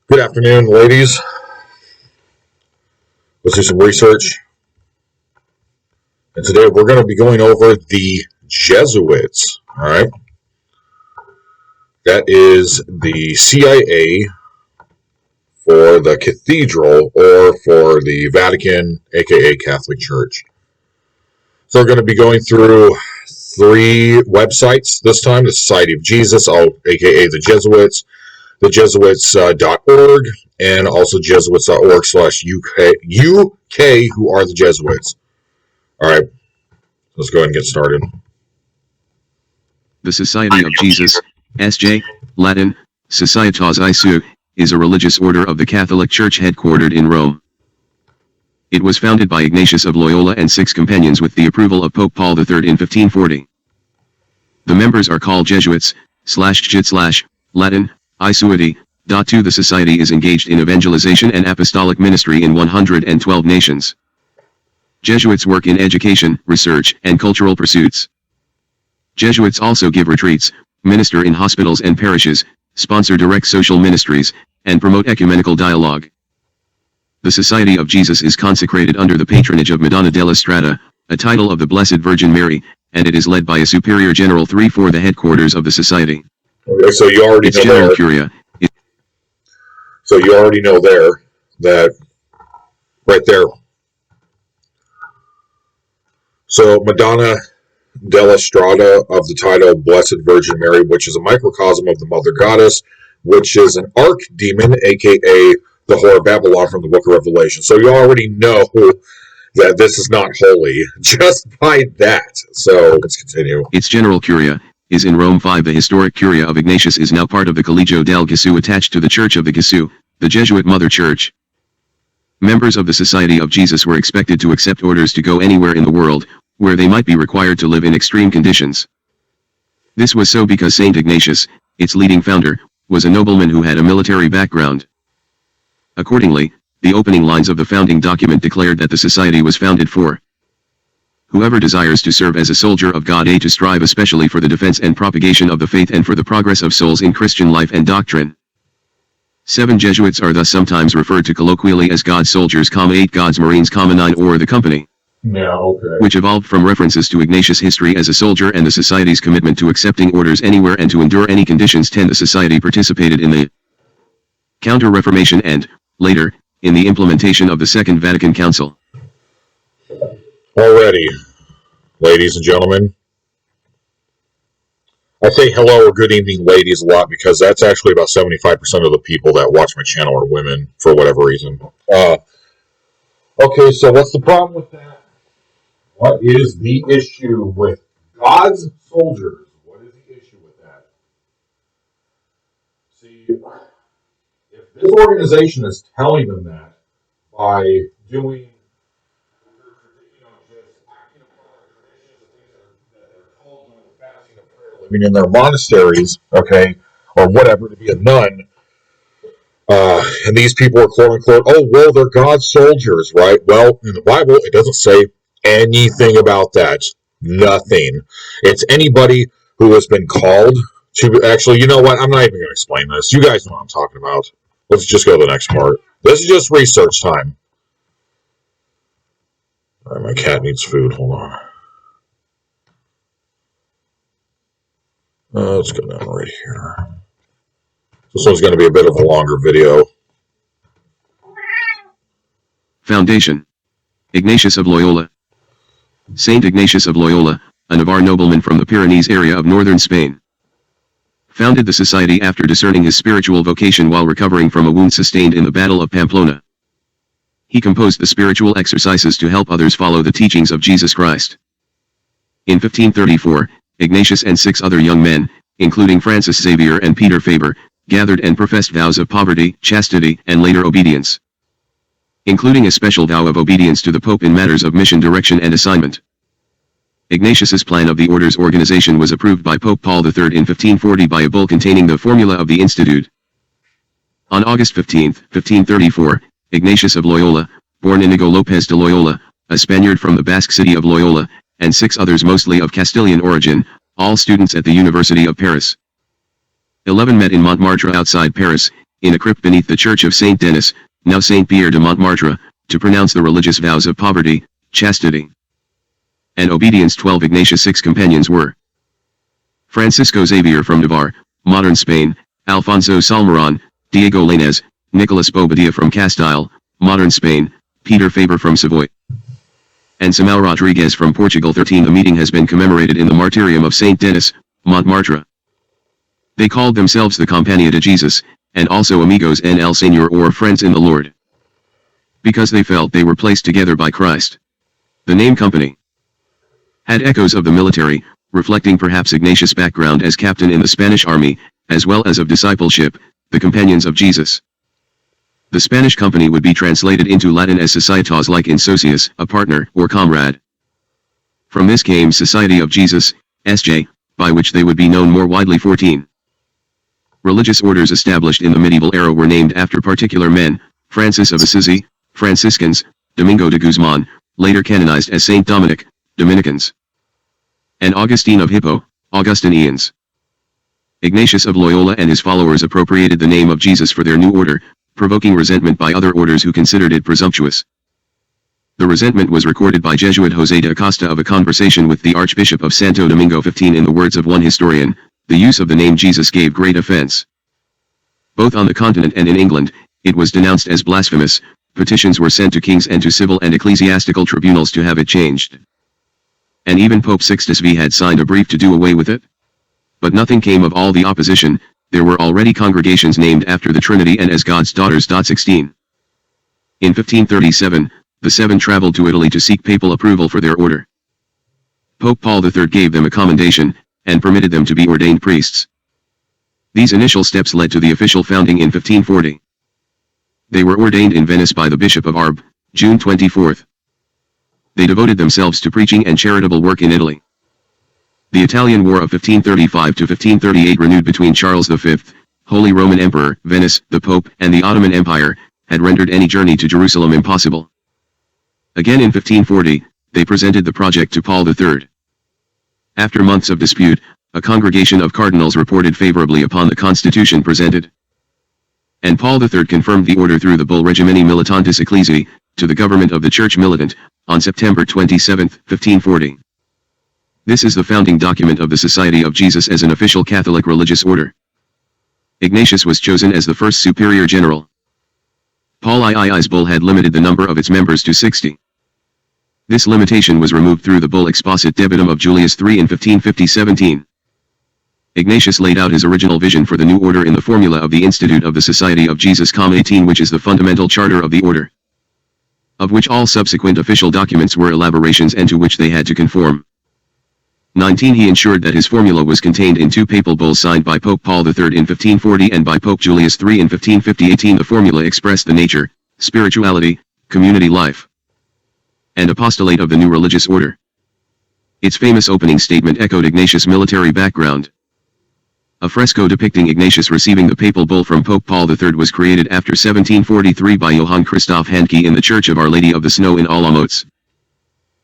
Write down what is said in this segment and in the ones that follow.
Good afternoon, ladies. Let's do some research. And today we're going to be going over the Jesuits. All right. That is the CIA for the cathedral or for the Vatican, aka Catholic Church. So we're going to be going through three websites this time: the Society of Jesus, aka the Jesuits, the Jesuits.org, and also Jesuits.org/UK, who are the Jesuits. All right, let's go ahead and get started. The Society of Jesus, S.J., Latin, Societas Jesuit, is a religious order of the Catholic Church headquartered in Rome. It was founded by Ignatius of Loyola and 6 companions with the approval of Pope Paul III in 1540. The members are called Jesuits, /Latin, Jesuiti. The society is engaged in evangelization and apostolic ministry in 112 nations. Jesuits work in education, research, and cultural pursuits. Jesuits also give retreats, minister in hospitals and parishes, sponsor direct social ministries, and promote ecumenical dialogue. The Society of Jesus is consecrated under the patronage of Madonna della Strada, a title of the Blessed Virgin Mary, and it is led by a Superior General III for the headquarters of the Society. Okay, so you already Its know general there. curia. So you already know there that right there. So Madonna della Strada of the title Blessed Virgin Mary, which is a microcosm of the Mother Goddess, which is an archdemon, aka the whore of Babylon from the Book of Revelation. So you already know that this is not holy just by that. So let's continue. Its general curia is in Rome 5. The historic curia of Ignatius is now part of the Collegio del Gesù, attached to the Church of the Gesù, the Jesuit Mother Church. Members of the Society of Jesus were expected to accept orders to go anywhere in the world, where they might be required to live in extreme conditions. This was so because Saint Ignatius, its leading founder, was a nobleman who had a military background. Accordingly, the opening lines of the founding document declared that the society was founded for whoever desires to serve as a soldier of God, to strive especially for the defense and propagation of the faith and for the progress of souls in Christian life and doctrine. 7 Jesuits are thus sometimes referred to colloquially as God's soldiers, 8 God's Marines, 9 or the company. Yeah, okay. Which evolved from references to Ignatius' history as a soldier and the society's commitment to accepting orders anywhere and to endure any conditions. 10 The society participated in the Counter-Reformation and, later, in the implementation of the Second Vatican Council. Already, ladies and gentlemen, I say hello or good evening, ladies, a lot because that's actually about 75% of the people that watch my channel are women for whatever reason. Okay, so what's the problem with that? What is the issue with God's soldiers? What is the issue with that? See, if this organization is telling them that by doing living in their monasteries, okay, or whatever, to be a nun, and these people are quote unquote, oh, well, they're God's soldiers, right? Well, in the Bible, it doesn't say anything about that. Nothing. It's anybody who has been called to, actually, you know what? I'm not even going to explain this. You guys know what I'm talking about. Let's just go to the next part. This is just research time. All right, my cat needs food. Hold on. Let's go down right here. This one's going to be a bit of a longer video. Foundation. Ignatius of Loyola. Saint Ignatius of Loyola, a Navarre nobleman from the Pyrenees area of northern Spain, founded the society after discerning his spiritual vocation while recovering from a wound sustained in the Battle of Pamplona. He composed the spiritual exercises to help others follow the teachings of Jesus Christ. In 1534, Ignatius and 6 other young men, including Francis Xavier and Peter Faber, gathered and professed vows of poverty, chastity, and later obedience, including a special vow of obedience to the Pope in matters of mission direction and assignment. Ignatius's plan of the order's organization was approved by Pope Paul III in 1540 by a bull containing the formula of the Institute. On August 15, 1534, Ignatius of Loyola, born Inigo López de Loyola, a Spaniard from the Basque city of Loyola, and 6 others mostly of Castilian origin, all students at the University of Paris. 11 met in Montmartre outside Paris, in a crypt beneath the church of Saint Denis, now Saint Pierre de Montmartre, to pronounce the religious vows of poverty, chastity, and obedience. 12 Ignatius' 6 companions were Francisco Xavier from Navarre, modern Spain, Alfonso Salmeron, Diego Lainez, Nicolas Bobadilla from Castile, modern Spain, Peter Faber from Savoy, and Simão Rodrigues from Portugal. 13 The meeting has been commemorated in the martyrium of Saint Denis, Montmartre. They called themselves the Compañía de Jesus, and also Amigos en el Señor, or friends in the Lord, because they felt they were placed together by Christ. The name company had echoes of the military, reflecting perhaps Ignatius' background as captain in the Spanish army, as well as of discipleship, the companions of Jesus. The Spanish company would be translated into Latin as societas, like in socius, a partner, or comrade. From this came Society of Jesus, SJ, by which they would be known more widely. 14 Religious orders established in the medieval era were named after particular men: Francis of Assisi, Franciscans; Domingo de Guzman, later canonized as Saint Dominic, Dominicans; and Augustine of Hippo, Augustinians. Ignatius of Loyola and his followers appropriated the name of Jesus for their new order, provoking resentment by other orders who considered it presumptuous. The resentment was recorded by Jesuit José de Acosta of a conversation with the Archbishop of Santo Domingo. 15 In the words of one historian, the use of the name Jesus gave great offense. Both on the continent and in England, it was denounced as blasphemous. Petitions were sent to kings and to civil and ecclesiastical tribunals to have it changed. And even Pope Sixtus V had signed a brief to do away with it. But nothing came of all the opposition. There were already congregations named after the Trinity and as God's daughters. 16 In 1537, the seven traveled to Italy to seek papal approval for their order. Pope Paul III gave them a commendation, and permitted them to be ordained priests. These initial steps led to the official founding in 1540. They were ordained in Venice by the Bishop of Arb, June 24. They devoted themselves to preaching and charitable work in Italy. The Italian War of 1535 to 1538, renewed between Charles V, Holy Roman Emperor, Venice, the Pope, and the Ottoman Empire, had rendered any journey to Jerusalem impossible. Again in 1540, they presented the project to Paul III. After months of dispute, a congregation of cardinals reported favorably upon the constitution presented, and Paul III confirmed the order through the bull Regimini Militantis Ecclesiae, to the government of the Church Militant, on September 27, 1540. This is the founding document of the Society of Jesus as an official Catholic religious order. Ignatius was chosen as the first superior general. Paul II's bull had limited the number of its members to 60. This limitation was removed through the bull Exposit Debitum of Julius III in 1550-17. Ignatius laid out his original vision for the new order in the formula of the Institute of the Society of Jesus, 18, which is the fundamental charter of the order, of which all subsequent official documents were elaborations and to which they had to conform. 19 He ensured that his formula was contained in two papal bulls signed by Pope Paul III in 1540 and by Pope Julius III in 1550. 18 The formula expressed the nature, spirituality, community life, and apostolate of the new religious order. Its famous opening statement echoed Ignatius' military background. A fresco depicting Ignatius receiving the papal bull from Pope Paul III was created after 1743 by Johann Christoph Handke in the Church of Our Lady of the Snow in Olomouc.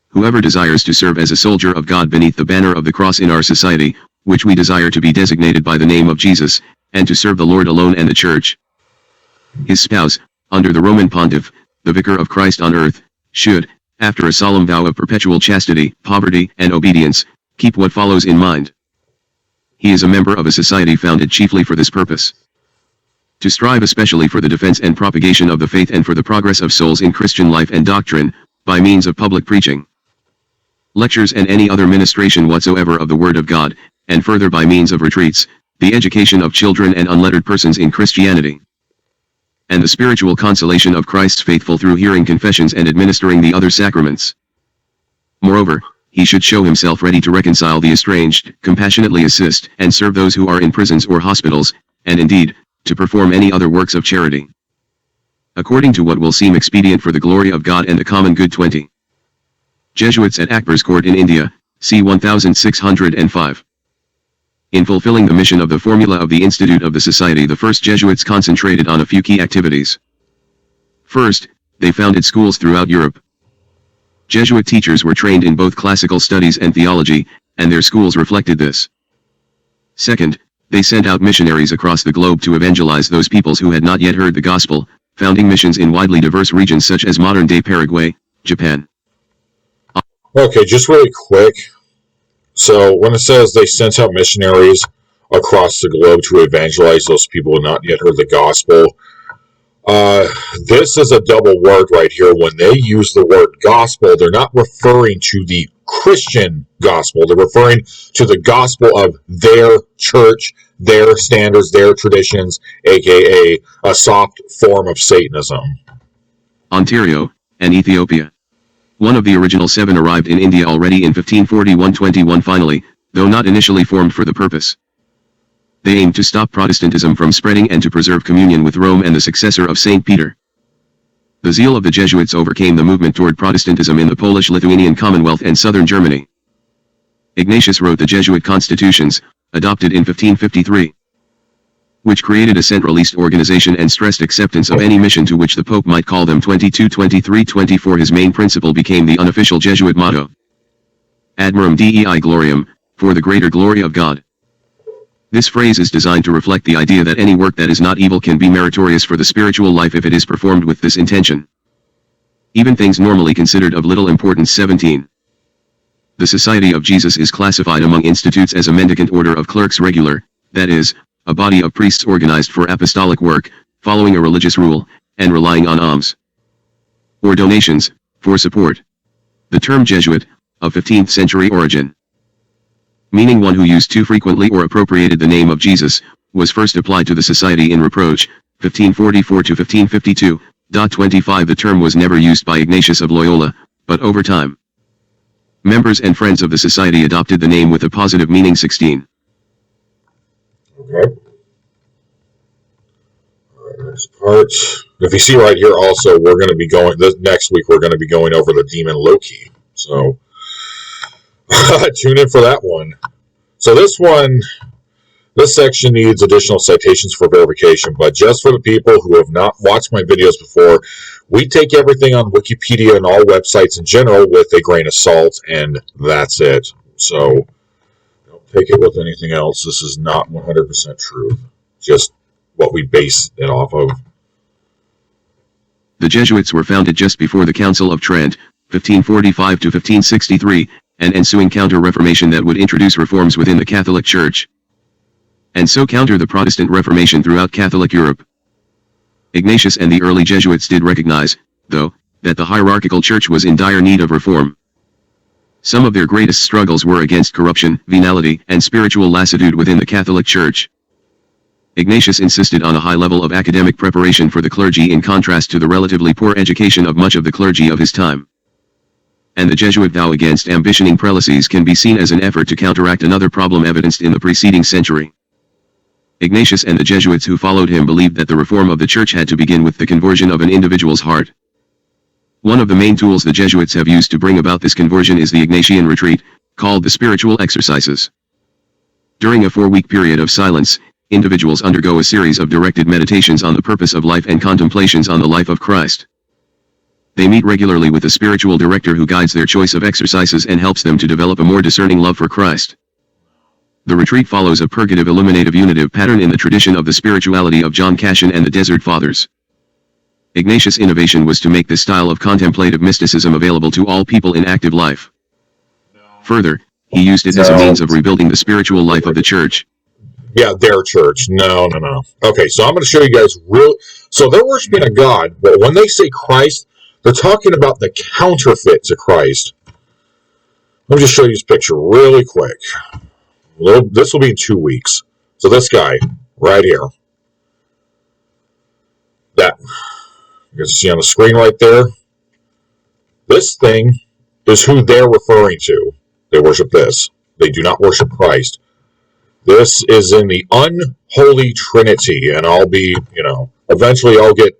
Whoever desires to serve as a soldier of God beneath the banner of the cross in our society, which we desire to be designated by the name of Jesus, and to serve the Lord alone and the Church, his spouse, under the Roman Pontiff, the Vicar of Christ on earth, should, after a solemn vow of perpetual chastity, poverty, and obedience, keep what follows in mind. He is a member of a society founded chiefly for this purpose: to strive especially for the defense and propagation of the faith and for the progress of souls in Christian life and doctrine, by means of public preaching, lectures and any other ministration whatsoever of the Word of God, and further by means of retreats, the education of children and unlettered persons in Christianity, and the spiritual consolation of Christ's faithful through hearing confessions and administering the other sacraments. Moreover, he should show himself ready to reconcile the estranged, compassionately assist and serve those who are in prisons or hospitals, and indeed, to perform any other works of charity, according to what will seem expedient for the glory of God and the common good. 20 Jesuits at Akbar's court in India, c. 1605. In fulfilling the mission of the formula of the Institute of the Society, the first Jesuits concentrated on a few key activities. First, they founded schools throughout Europe. Jesuit teachers were trained in both classical studies and theology, and their schools reflected this. Second, They sent out missionaries across the globe to evangelize those peoples who had not yet heard the gospel, founding missions in widely diverse regions such as modern-day Paraguay, Japan. Okay, just really quick. So when it says they sent out missionaries across the globe to evangelize those people who had not yet heard the gospel, this is a double word right here. When they use the word gospel, they're not referring to the Christian gospel. They're referring to the gospel of their church, their standards, their traditions, aka a soft form of Satanism. Ontario, and Ethiopia. One of the original 7 arrived in India already in 1541-21 finally, though not initially formed for the purpose. They aimed to stop Protestantism from spreading and to preserve communion with Rome and the successor of St. Peter. The zeal of the Jesuits overcame the movement toward Protestantism in the Polish-Lithuanian Commonwealth and southern Germany. Ignatius wrote the Jesuit constitutions, adopted in 1553, which created a centralist organization and stressed acceptance of any mission to which the Pope might call them. 22, 23, 24. His main principle became the unofficial Jesuit motto, Admirum Dei Gloriam, for the greater glory of God. This phrase is designed to reflect the idea that any work that is not evil can be meritorious for the spiritual life if it is performed with this intention. Even things normally considered of little importance. 17. The Society of Jesus is classified among institutes as a mendicant order of clerks regular, that is, a body of priests organized for apostolic work, following a religious rule, and relying on alms or donations for support. The term Jesuit, of 15th century origin, meaning one who used too frequently or appropriated the name of Jesus, was first applied to the society in reproach, 1544 to 1552. 25. The term was never used by Ignatius of Loyola, but over time, members and friends of the society adopted the name with a positive meaning. 16. Okay. All right, next part. If you see right here also, we're going to be going, this next week, we're going to be going over the demon Loki. So, tune in for that one. So this section needs additional citations for verification, but just for the people who have not watched my videos before, we take everything on Wikipedia and all websites in general with a grain of salt, and that's it. So don't take it with anything else. This is not 100% truth, just what we base it off of. The Jesuits were founded just before the Council of Trent, 1545 to 1563, and ensuing counter-reformation that would introduce reforms within the Catholic Church, and so counter the Protestant Reformation throughout Catholic Europe. Ignatius and the early Jesuits did recognize, though, that the hierarchical church was in dire need of reform. Some of their greatest struggles were against corruption, venality, and spiritual lassitude within the Catholic Church. Ignatius insisted on a high level of academic preparation for the clergy in contrast to the relatively poor education of much of the clergy of his time. And the Jesuit vow against ambitioning prelacies can be seen as an effort to counteract another problem evidenced in the preceding century. Ignatius and the Jesuits who followed him believed that the reform of the Church had to begin with the conversion of an individual's heart. One of the main tools the Jesuits have used to bring about this conversion is the Ignatian retreat, called the spiritual exercises. During a 4-week period of silence, individuals undergo a series of directed meditations on the purpose of life and contemplations on the life of Christ. They meet regularly with a spiritual director who guides their choice of exercises and helps them to develop a more discerning love for Christ. The retreat follows a purgative illuminative unitive pattern in the tradition of the spirituality of John Cassian and the Desert Fathers. Ignatius' innovation was to make this style of contemplative mysticism available to all people in active life. Further, he used it as a means of rebuilding the spiritual life of the Church. Yeah, their church. No. Okay, so I'm going to show you guys so they're worshiping a God, but when they say Christ, they're talking about the counterfeit to Christ. Let me just show you this picture really quick. This will be in 2 weeks. So this guy, right here. That. You can see on the screen right there. This thing is who they're referring to. They worship this. They do not worship Christ. This is in the unholy Trinity, and I'll be, eventually I'll get,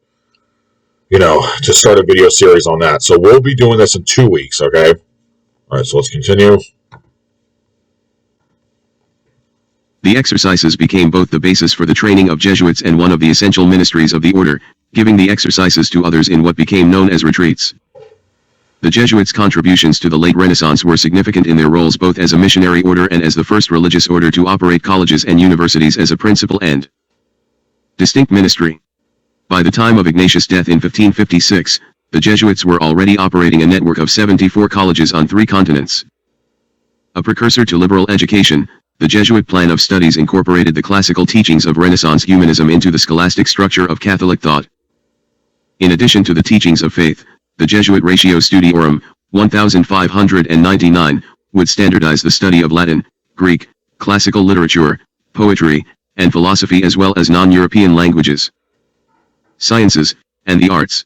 to start a video series on that. So we'll be doing this in 2 weeks, okay? All right, so let's continue. The exercises became both the basis for the training of Jesuits and one of the essential ministries of the order, giving the exercises to others in what became known as retreats. The Jesuits' contributions to the late Renaissance were significant in their roles both as a missionary order and as the first religious order to operate colleges and universities as a principal and distinct ministry. By the time of Ignatius' death in 1556, the Jesuits were already operating a network of 74 colleges on 3 continents. A precursor to liberal education, the Jesuit plan of studies incorporated the classical teachings of Renaissance humanism into the scholastic structure of Catholic thought. In addition to the teachings of faith, the Jesuit Ratio Studiorum, 1599, would standardize the study of Latin, Greek, classical literature, poetry, and philosophy as well as non-European languages, sciences, and the arts.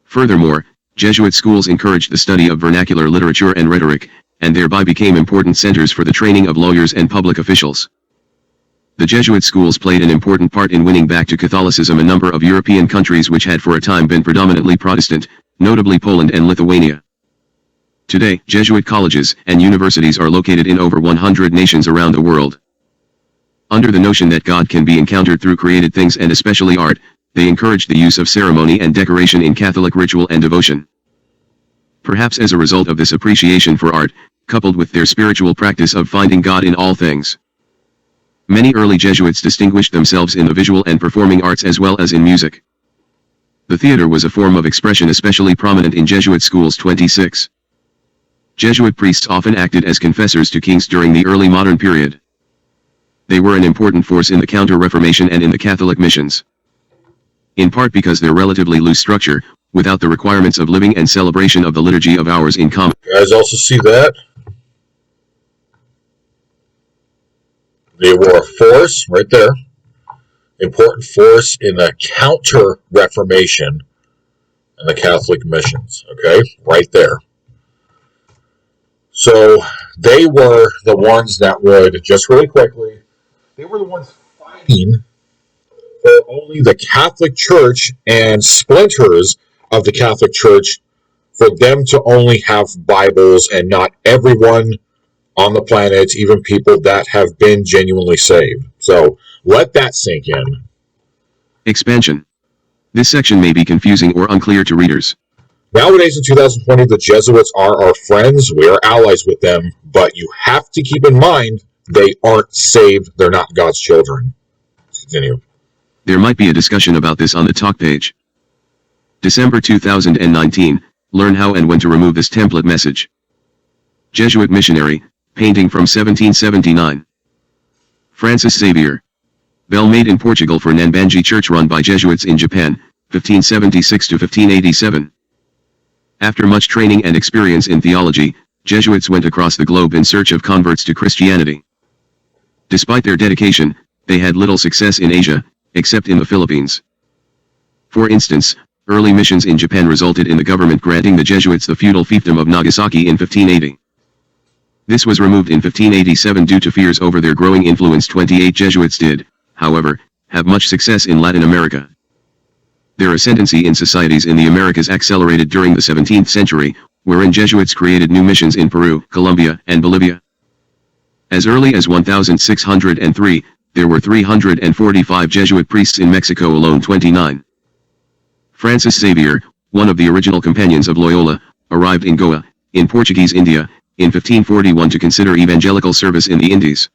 Furthermore, Jesuit schools encouraged the study of vernacular literature and rhetoric, and thereby became important centers for the training of lawyers and public officials. The Jesuit schools played an important part in winning back to Catholicism a number of European countries which had for a time been predominantly Protestant, notably Poland and Lithuania. Today, Jesuit colleges and universities are located in over 100 nations around the world. Under the notion that God can be encountered through created things and especially art, they encouraged the use of ceremony and decoration in Catholic ritual and devotion. Perhaps as a result of this appreciation for art, coupled with their spiritual practice of finding God in all things, many early Jesuits distinguished themselves in the visual and performing arts as well as in music. The theater was a form of expression especially prominent in Jesuit schools. 26. Jesuit priests often acted as confessors to kings during the early modern period. They were an important force in the Counter-Reformation and in the Catholic missions. In part because their relatively loose structure, without the requirements of living and celebration of the Liturgy of Hours in common. You guys also see that? They were a force, right there, important force in the Counter-Reformation and the Catholic missions, okay, right there. So they were the ones that would, just really quickly, they were the ones fighting for only the Catholic Church and splinters of the Catholic Church for them to only have Bibles and not everyone on the planet, even people that have been genuinely saved. So let that sink in. Expansion. This section may be confusing or unclear to readers. Nowadays in 2020, the Jesuits are our friends. We are allies with them, but you have to keep in mind they aren't saved. They're not God's children. Continue. There might be a discussion about this on the talk page. December 2019, learn how and when to remove this template message. Jesuit missionary, painting from 1779. Francis Xavier. Bell made in Portugal for Nambanji Church run by Jesuits in Japan, 1576 to 1587. After much training and experience in theology, Jesuits went across the globe in search of converts to Christianity. Despite their dedication, they had little success in Asia, except in the Philippines. For instance, early missions in Japan resulted in the government granting the Jesuits the feudal fiefdom of Nagasaki in 1580. This was removed in 1587 due to fears over their growing influence. 28 Jesuits did, however, have much success in Latin America. Their ascendancy in societies in the Americas accelerated during the 17th century, wherein Jesuits created new missions in Peru, Colombia, and Bolivia. As early as 1603, there were 345 Jesuit priests in Mexico alone. 29. Francis Xavier, one of the original companions of Loyola, arrived in Goa, in Portuguese India, in 1541 to consider evangelical service in the Indies.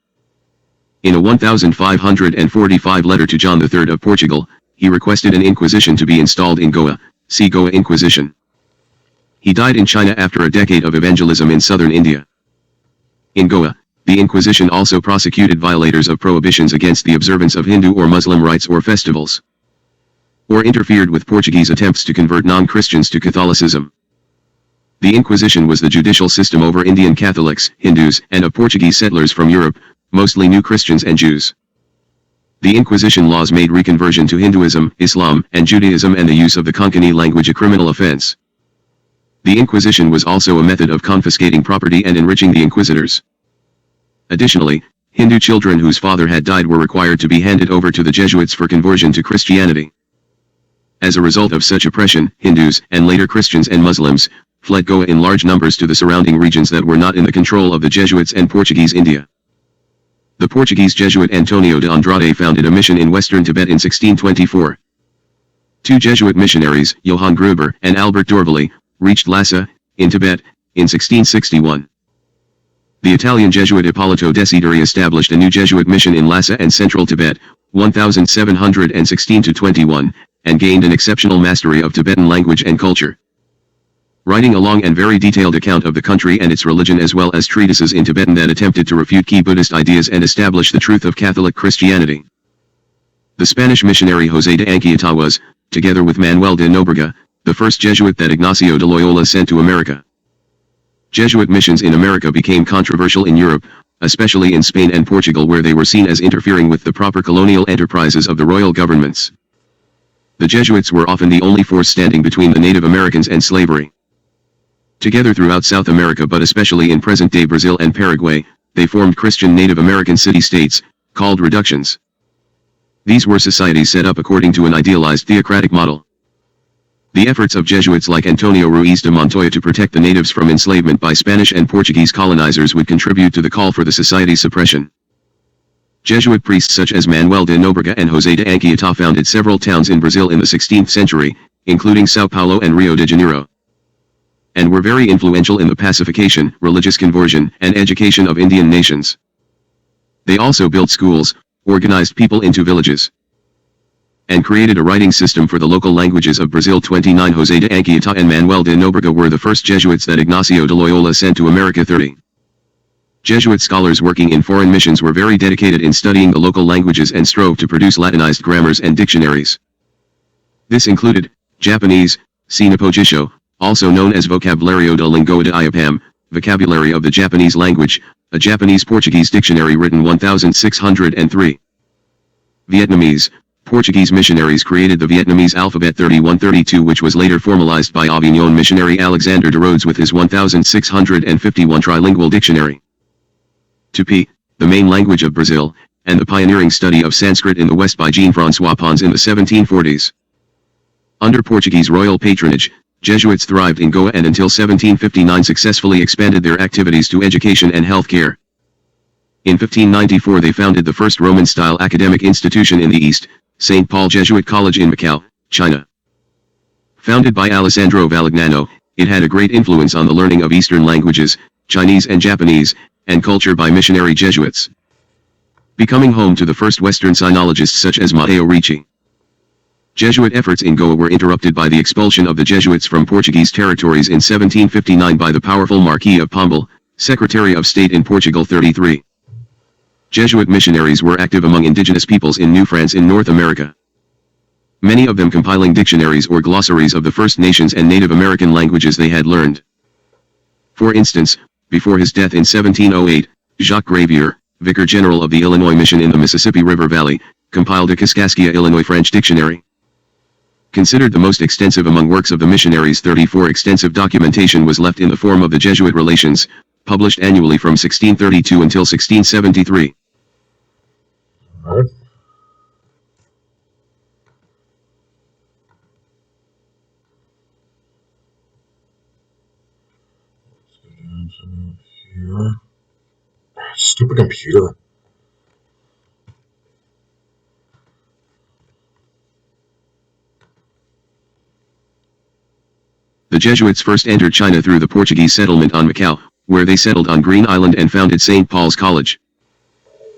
In a 1545 letter to John III of Portugal, he requested an inquisition to be installed in Goa, see Goa Inquisition. He died in China after a decade of evangelism in southern India. In Goa, the Inquisition also prosecuted violators of prohibitions against the observance of Hindu or Muslim rites or festivals, or interfered with Portuguese attempts to convert non-Christians to Catholicism. The Inquisition was the judicial system over Indian Catholics, Hindus, and of Portuguese settlers from Europe, mostly New Christians and Jews. The Inquisition laws made reconversion to Hinduism, Islam, and Judaism and the use of the Konkani language a criminal offense. The Inquisition was also a method of confiscating property and enriching the inquisitors. Additionally, Hindu children whose father had died were required to be handed over to the Jesuits for conversion to Christianity. As a result of such oppression, Hindus, and later Christians and Muslims, fled Goa in large numbers to the surrounding regions that were not in the control of the Jesuits and Portuguese India. The Portuguese Jesuit Antonio de Andrade founded a mission in western Tibet in 1624. Two Jesuit missionaries, Johann Gruber and Albert Dorvally, reached Lhasa, in Tibet, in 1661. The Italian Jesuit Ippolito Desideri established a new Jesuit mission in Lhasa and central Tibet, 1716-21, and gained an exceptional mastery of Tibetan language and culture. Writing a long and very detailed account of the country and its religion as well as treatises in Tibetan that attempted to refute key Buddhist ideas and establish the truth of Catholic Christianity. The Spanish missionary José de Anchieta was, together with Manuel de Nobrega, the first Jesuit that Ignacio de Loyola sent to America. Jesuit missions in America became controversial in Europe, especially in Spain and Portugal, where they were seen as interfering with the proper colonial enterprises of the royal governments. The Jesuits were often the only force standing between the Native Americans and slavery. Together throughout South America, but especially in present-day Brazil and Paraguay, they formed Christian Native American city-states, called reductions. These were societies set up according to an idealized theocratic model. The efforts of Jesuits like Antonio Ruiz de Montoya to protect the natives from enslavement by Spanish and Portuguese colonizers would contribute to the call for the society's suppression. Jesuit priests such as Manuel de Nobrega and José de Anchieta founded several towns in Brazil in the 16th century, including São Paulo and Rio de Janeiro, and were very influential in the pacification, religious conversion, and education of Indian nations. They also built schools, organized people into villages, and created a writing system for the local languages of Brazil. 29 José de Anchieta and Manuel de Nobrega were the first Jesuits that Ignacio de Loyola sent to America. 30 Jesuit scholars working in foreign missions were very dedicated in studying the local languages and strove to produce Latinized grammars and dictionaries. This included Japanese, Sinapogisho, also known as Vocabulario da Língua de Iapam, Vocabulary of the Japanese Language, a Japanese-Portuguese dictionary written 1603. Vietnamese. Portuguese missionaries created the Vietnamese alphabet 3132, which was later formalized by Avignon missionary Alexander de Rhodes with his 1651 trilingual dictionary. Tupi, the main language of Brazil, and the pioneering study of Sanskrit in the West by Jean-François Pons in the 1740s. Under Portuguese royal patronage, Jesuits thrived in Goa and until 1759 successfully expanded their activities to education and health care. In 1594 they founded the first Roman-style academic institution in the East, St. Paul Jesuit College in Macau, China. Founded by Alessandro Valignano, it had a great influence on the learning of Eastern languages, Chinese and Japanese, and culture by missionary Jesuits, becoming home to the first Western sinologists such as Matteo Ricci. Jesuit efforts in Goa were interrupted by the expulsion of the Jesuits from Portuguese territories in 1759 by the powerful Marquis of Pombal, Secretary of State in Portugal. 33 Jesuit missionaries were active among indigenous peoples in New France in North America, many of them compiling dictionaries or glossaries of the First Nations and Native American languages they had learned. For instance, before his death in 1708, Jacques Gravier, Vicar General of the Illinois Mission in the Mississippi River Valley, compiled a Kaskaskia Illinois French dictionary. Considered the most extensive among works of the missionaries, 34 extensive documentation was left in the form of the Jesuit Relations, published annually from 1632 until 1673. All right. Let's go down to here. Stupid computer. The Jesuits first entered China through the Portuguese settlement on Macau, where they settled on Green Island and founded St. Paul's College.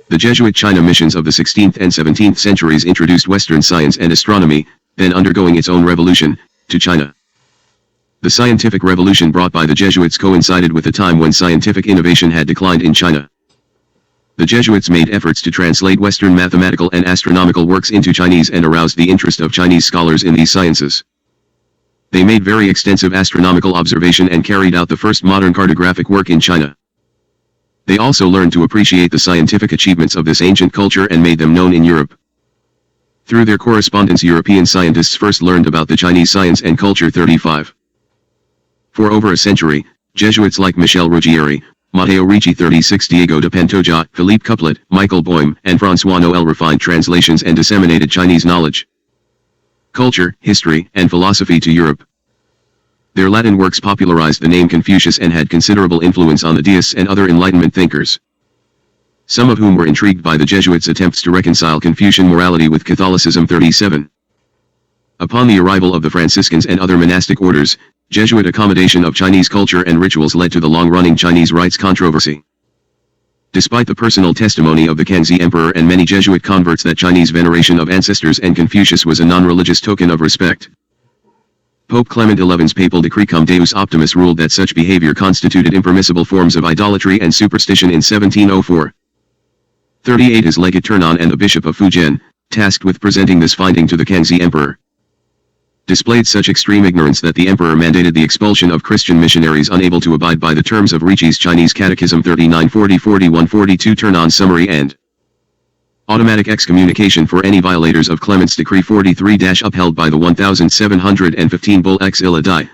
The Jesuit China missions of the 16th and 17th centuries introduced Western science and astronomy, then undergoing its own revolution, to China. The scientific revolution brought by the Jesuits coincided with the time when scientific innovation had declined in China. The Jesuits made efforts to translate Western mathematical and astronomical works into Chinese and aroused the interest of Chinese scholars in these sciences. They made very extensive astronomical observation and carried out the first modern cartographic work in China. They also learned to appreciate the scientific achievements of this ancient culture and made them known in Europe. Through their correspondence, European scientists first learned about the Chinese science and culture. 35 For over a century, Jesuits like Michel Ruggieri, Matteo Ricci, 36 Diego de Pantoja, Philippe Couplet, Michael Boehm, and François Noël refined translations and disseminated Chinese knowledge, culture, history, and philosophy to Europe. Their Latin works popularized the name Confucius and had considerable influence on the deists and other Enlightenment thinkers, some of whom were intrigued by the Jesuits' attempts to reconcile Confucian morality with Catholicism. 37 Upon the arrival of the Franciscans and other monastic orders, Jesuit accommodation of Chinese culture and rituals led to the long-running Chinese rites controversy. Despite the personal testimony of the Kangxi Emperor and many Jesuit converts that Chinese veneration of ancestors and Confucius was a non-religious token of respect, Pope Clement XI's papal decree Cum Deus Optimus ruled that such behavior constituted impermissible forms of idolatry and superstition in 1704. 38 His legate Turnon and the Bishop of Fujian, tasked with presenting this finding to the Kangxi Emperor, displayed such extreme ignorance that the emperor mandated the expulsion of Christian missionaries unable to abide by the terms of Ricci's Chinese Catechism 3940-4142 Turnon summary and automatic excommunication for any violators of Clement's Decree 43 upheld by the 1715 Bull X Illa Die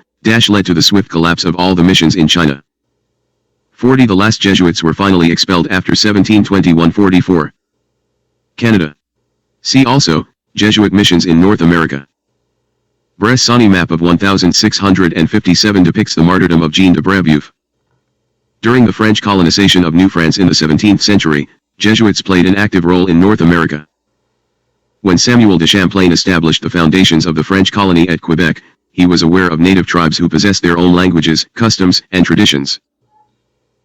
led to the swift collapse of all the missions in China. 40 The last Jesuits were finally expelled after 1721-44. Canada. See also, Jesuit missions in North America. Bressani map of 1657 depicts the martyrdom of Jean de Brébeuf. During the French colonization of New France in the 17th century, Jesuits played an active role in North America. When Samuel de Champlain established the foundations of the French colony at Quebec, he was aware of native tribes who possessed their own languages, customs, and traditions.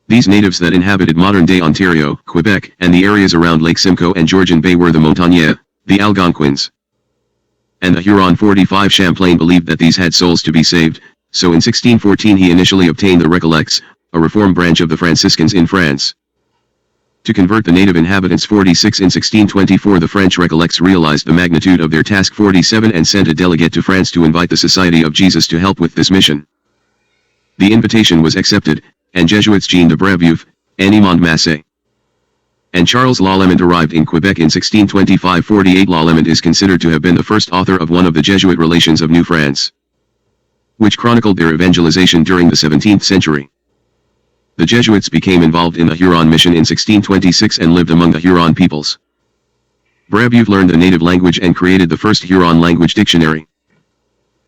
These natives that inhabited modern-day Ontario, Quebec, and the areas around Lake Simcoe and Georgian Bay were the Montagnais, the Algonquins, and the Huron. 45 Champlain believed that these had souls to be saved, so in 1614 he initially obtained the Recollects, a reform branch of the Franciscans in France, to convert the native inhabitants. 46 In 1624 the French Recollects realized the magnitude of their task. 47 And sent a delegate to France to invite the Society of Jesus to help with this mission. The invitation was accepted, and Jesuits Jean de Brébeuf, Animond Massé, and Charles Lalemant arrived in Quebec in 1625. 48 Lalemant is considered to have been the first author of one of the Jesuit Relations of New France, which chronicled their evangelization during the 17th century. The Jesuits became involved in the Huron mission in 1626 and lived among the Huron peoples. Brébeuf learned the native language and created the first Huron language dictionary.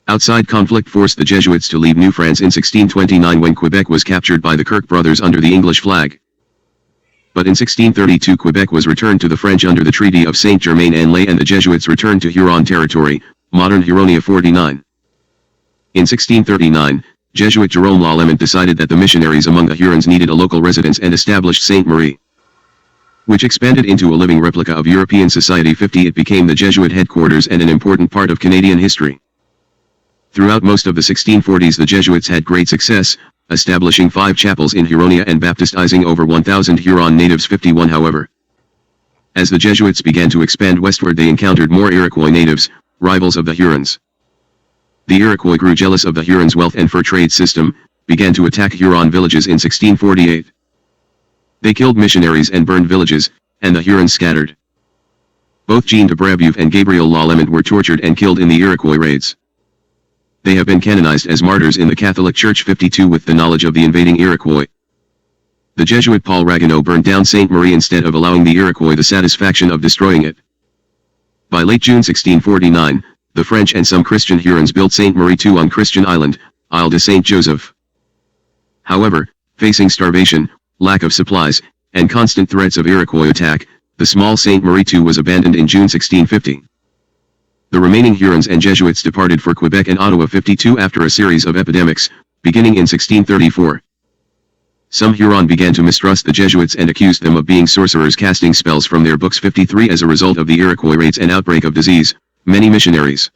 Outside conflict forced the Jesuits to leave New France in 1629 when Quebec was captured by the Kirk brothers under the English flag. But in 1632 Quebec was returned to the French under the Treaty of Saint-Germain-en-Laye and the Jesuits returned to Huron territory, modern Huronia. 49. In 1639, Jesuit Jerome Lalemant decided that the missionaries among the Hurons needed a local residence and established Sainte Marie, which expanded into a living replica of European Society 50. It became the Jesuit headquarters and an important part of Canadian history. Throughout most of the 1640s the Jesuits had great success, establishing 5 chapels in Huronia and baptizing over 1,000 Huron natives. 51 However, as the Jesuits began to expand westward they encountered more Iroquois natives, rivals of the Hurons. The Iroquois grew jealous of the Hurons' wealth and fur trade system, began to attack Huron villages in 1648. They killed missionaries and burned villages, and the Hurons scattered. Both Jean de Brébeuf and Gabriel Lalemant were tortured and killed in the Iroquois raids. They have been canonized as martyrs in the Catholic Church. 52 With the knowledge of the invading Iroquois, the Jesuit Paul Ragueneau burned down Sainte Marie instead of allowing the Iroquois the satisfaction of destroying it. By late June 1649, the French and some Christian Hurons built Sainte Marie II on Christian Island, Isle de Saint Joseph. However, facing starvation, lack of supplies, and constant threats of Iroquois attack, the small Sainte Marie II was abandoned in June 1650. The remaining Hurons and Jesuits departed for Quebec and Ottawa. 52 After a series of epidemics, beginning in 1634, some Huron began to mistrust the Jesuits and accused them of being sorcerers casting spells from their books. 53 As a result of the Iroquois raids and outbreak of disease, many missionaries,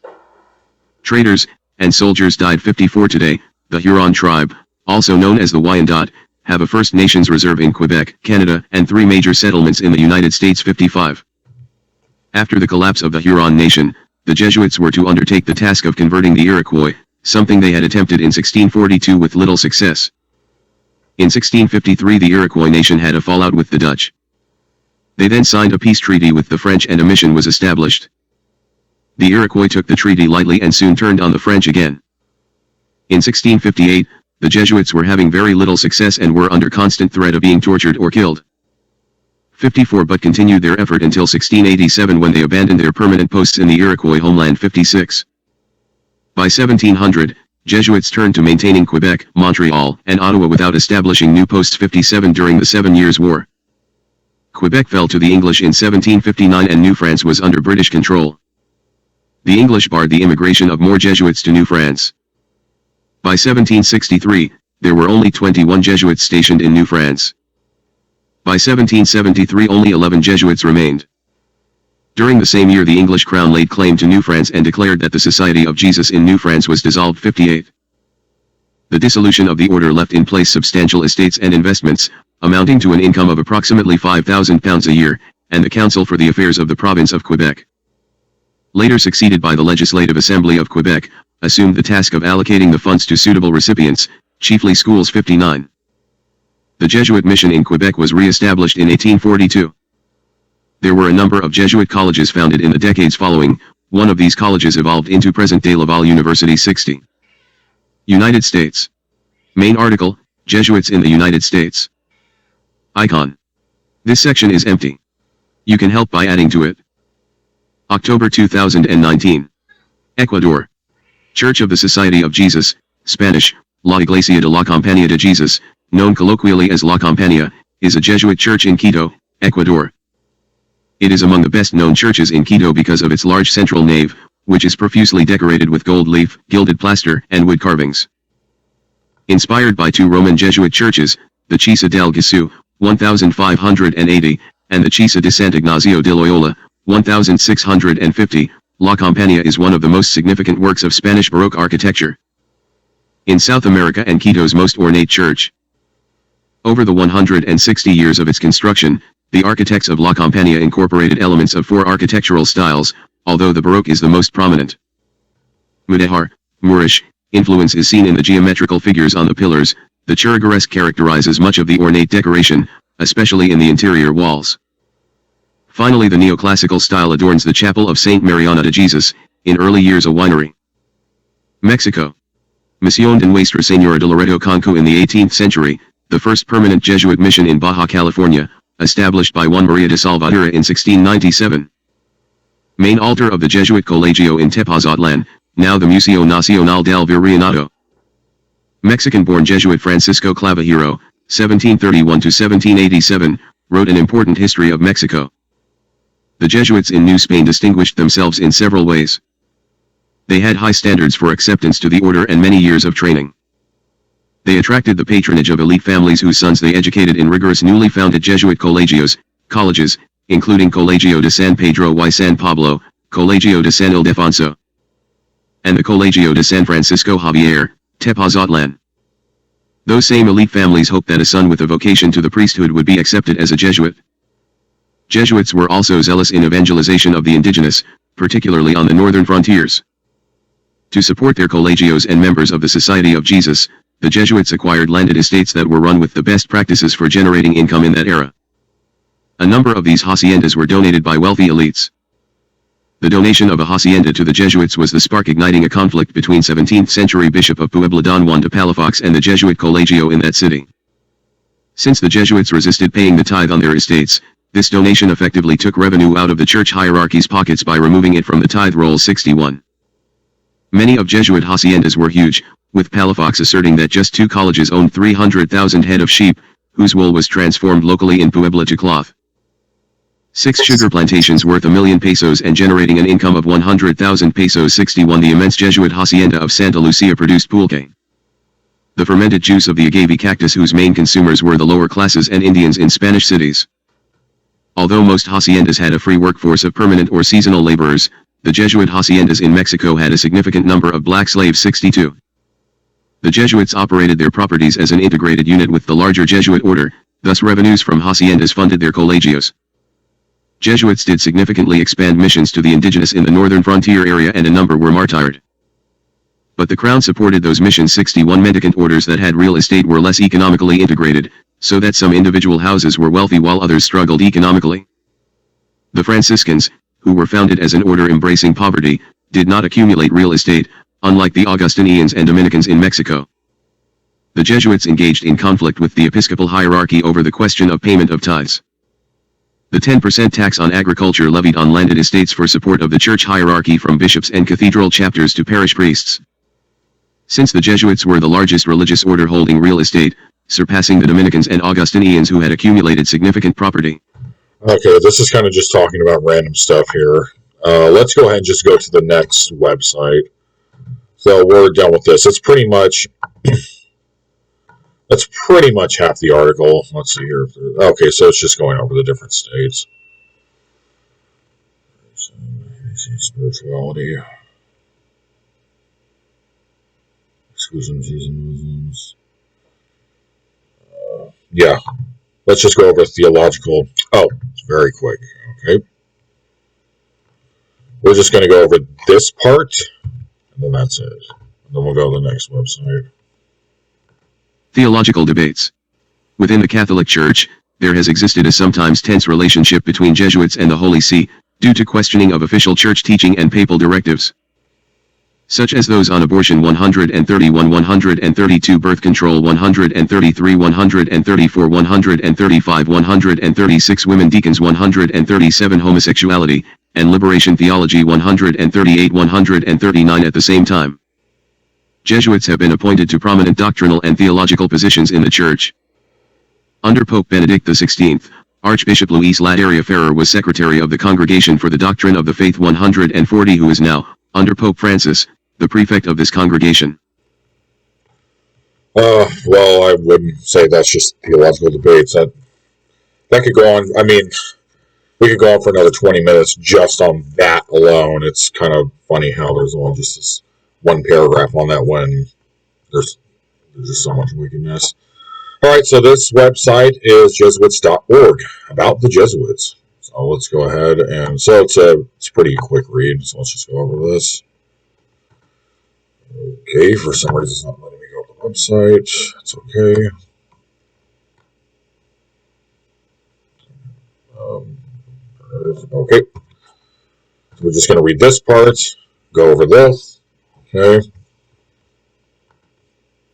traders, and soldiers died. 54 Today, the Huron tribe, also known as the Wyandot, have a First Nations reserve in Quebec, Canada, and 3 major settlements in the United States. 55 After the collapse of the Huron nation, the Jesuits were to undertake the task of converting the Iroquois, something they had attempted in 1642 with little success. In 1653 the Iroquois nation had a fallout with the Dutch. They then signed a peace treaty with the French and a mission was established. The Iroquois took the treaty lightly and soon turned on the French again. In 1658, the Jesuits were having very little success and were under constant threat of being tortured or killed. 54 But continued their effort until 1687 when they abandoned their permanent posts in the Iroquois homeland. 56 By 1700, Jesuits turned to maintaining Quebec, Montreal, and Ottawa without establishing new posts. 57 During the 7 Years' War, Quebec fell to the English in 1759 and New France was under British control. The English barred the immigration of more Jesuits to New France. By 1763, there were only 21 Jesuits stationed in New France. By 1773 only 11 Jesuits remained. During the same year the English crown laid claim to New France and declared that the Society of Jesus in New France was dissolved. 58. The dissolution of the order left in place substantial estates and investments, amounting to an income of approximately £5,000 a year, and the Council for the Affairs of the Province of Quebec, later succeeded by the Legislative Assembly of Quebec, assumed the task of allocating the funds to suitable recipients, chiefly schools. 59. The Jesuit mission in Quebec was re-established in 1842. There were a number of Jesuit colleges founded in the decades following. One of these colleges evolved into present-day Laval University. 60. United States. Main article, Jesuits in the United States. Icon. This section is empty. You can help by adding to it. October 2019. Ecuador. Church of the Society of Jesus, Spanish, La Iglesia de la Compañía de Jesus, known colloquially as La Compañía, is a Jesuit church in Quito, Ecuador. It is among the best-known churches in Quito because of its large central nave, which is profusely decorated with gold leaf, gilded plaster, and wood carvings. Inspired by two Roman Jesuit churches, the Chisa del Jesús, 1580, and the Chisa de San Ignacio de Loyola, 1650, La Compañía is one of the most significant works of Spanish Baroque architecture in South America and Quito's most ornate church. Over the 160 years of its construction, the architects of La Compañía incorporated elements of four architectural styles, although the Baroque is the most prominent. Mudéjar, Moorish, influence is seen in the geometrical figures on the pillars. The Churrigueresque characterizes much of the ornate decoration, especially in the interior walls. Finally, the neoclassical style adorns the Chapel of Saint Mariana de Jesus, in early years a winery. Mexico. Misión de Nuestra Señora de Loreto Conco in the 18th century, the first permanent Jesuit mission in Baja California, established by Juan María de Salvador in 1697. Main altar of the Jesuit Colegio in Tepozatlan, now the Museo Nacional del Virreinato. Mexican-born Jesuit Francisco Clavijero, 1731–1787, wrote an important history of Mexico. The Jesuits in New Spain distinguished themselves in several ways. They had high standards for acceptance to the order and many years of training. They attracted the patronage of elite families whose sons they educated in rigorous newly founded Jesuit colegios, colleges, including Colegio de San Pedro y San Pablo, Colegio de San Ildefonso, and the Colegio de San Francisco Javier, Tepozatlan. Those same elite families hoped that a son with a vocation to the priesthood would be accepted as a Jesuit. Jesuits were also zealous in evangelization of the indigenous, particularly on the northern frontiers. To support their colegios and members of the Society of Jesus, the Jesuits acquired landed estates that were run with the best practices for generating income in that era. A number of these haciendas were donated by wealthy elites. The donation of a hacienda to the Jesuits was the spark igniting a conflict between 17th-century Bishop of Puebla Don Juan de Palafox and the Jesuit colegio in that city. Since the Jesuits resisted paying the tithe on their estates, this donation effectively took revenue out of the church hierarchy's pockets by removing it from the tithe roll. 61. Many of Jesuit haciendas were huge, with Palafox asserting that just two colleges owned 300,000 head of sheep, whose wool was transformed locally in Puebla to cloth. 6 sugar plantations worth $1 million pesos and generating an income of 100,000 pesos. 61. The immense Jesuit hacienda of Santa Lucia produced pulque, the fermented juice of the agave cactus whose main consumers were the lower classes and Indians in Spanish cities. Although most haciendas had a free workforce of permanent or seasonal laborers, the Jesuit haciendas in Mexico had a significant number of black slaves. 62. The Jesuits operated their properties as an integrated unit with the larger Jesuit order, thus revenues from haciendas funded their colegios. Jesuits did significantly expand missions to the indigenous in the northern frontier area and a number were martyred. But the crown supported those missions. 61. Mendicant orders that had real estate were less economically integrated, so that some individual houses were wealthy while others struggled economically. The Franciscans, who were founded as an order embracing poverty, did not accumulate real estate, unlike the Augustinians and Dominicans in Mexico. The Jesuits engaged in conflict with the episcopal hierarchy over the question of payment of tithes. The 10% tax on agriculture levied on landed estates for support of the church hierarchy from bishops and cathedral chapters to parish priests. Since the Jesuits were the largest religious order holding real estate, surpassing the Dominicans and Augustinians who had accumulated significant property. Okay, this is kind of just talking about random stuff here. Let's go ahead and just go to the next website. So we're done with this. It's pretty much half the article. Let's see here. Okay, so it's just going over the different states. Spirituality. Exclusions using Muslims. Yeah. Let's just go over theological. Oh, it's very quick. Okay. We're just going to go over this part, and then that's it. And then we'll go to the next website. Theological debates. Within the Catholic Church, there has existed a sometimes tense relationship between Jesuits and the Holy See, due to questioning of official church teaching and papal directives, such as those on abortion 131, 132, birth control 133, 134, 135, 136, women deacons 137, homosexuality, and liberation theology 138, 139 at the same time. Jesuits have been appointed to prominent doctrinal and theological positions in the Church. Under Pope Benedict XVI, Archbishop Luis Laderia Ferrer was secretary of the Congregation for the Doctrine of the Faith 140, who is now, under Pope Francis, the prefect of this congregation. Well, I wouldn't say that's just theological debates. That could go on. I mean, we could go on for another 20 minutes just on that alone. It's kind of funny how there's only just this one paragraph on that when there's just so much wickedness. All right, so this website is Jesuits.org, about the Jesuits. So let's go ahead and so it's a pretty quick read. So let's just go over this. Okay, for some reason it's not letting me go to the website. It's okay. Okay. So we're just going to read this part, go over this. Okay.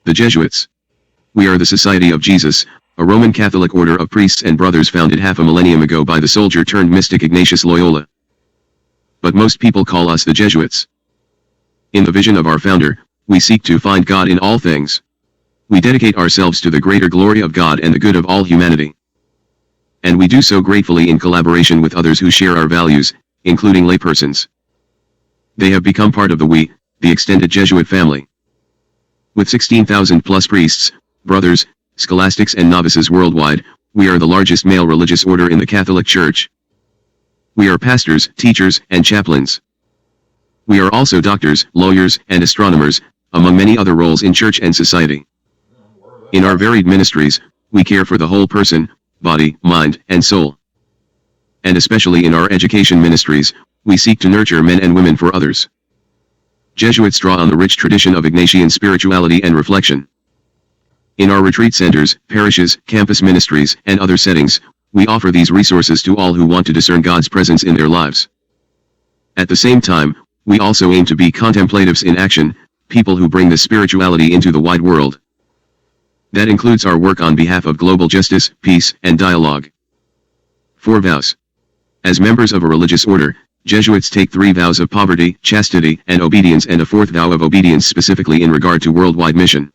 The Jesuits. We are the Society of Jesus, a Roman Catholic order of priests and brothers founded half a millennium ago by the soldier-turned-mystic Ignatius Loyola. But most people call us the Jesuits. In the vision of our founder, we seek to find God in all things. We dedicate ourselves to the greater glory of God and the good of all humanity. And we do so gratefully in collaboration with others who share our values, including laypersons. They have become part of the extended Jesuit family. With 16,000 plus priests, brothers, scholastics and novices worldwide, we are the largest male religious order in the Catholic Church. We are pastors, teachers, and chaplains. We are also doctors, lawyers, and astronomers, among many other roles in church and society. In our varied ministries, we care for the whole person, body, mind, and soul. And especially in our education ministries, we seek to nurture men and women for others. Jesuits draw on the rich tradition of Ignatian spirituality and reflection. In our retreat centers, parishes, campus ministries, and other settings, we offer these resources to all who want to discern God's presence in their lives. At the same time, we also aim to be contemplatives in action, people who bring this spirituality into the wide world. That includes our work on behalf of global justice, peace, and dialogue. 4 vows. As members of a religious order, Jesuits take 3 vows of poverty, chastity, and obedience, and a 4th vow of obedience specifically in regard to worldwide mission.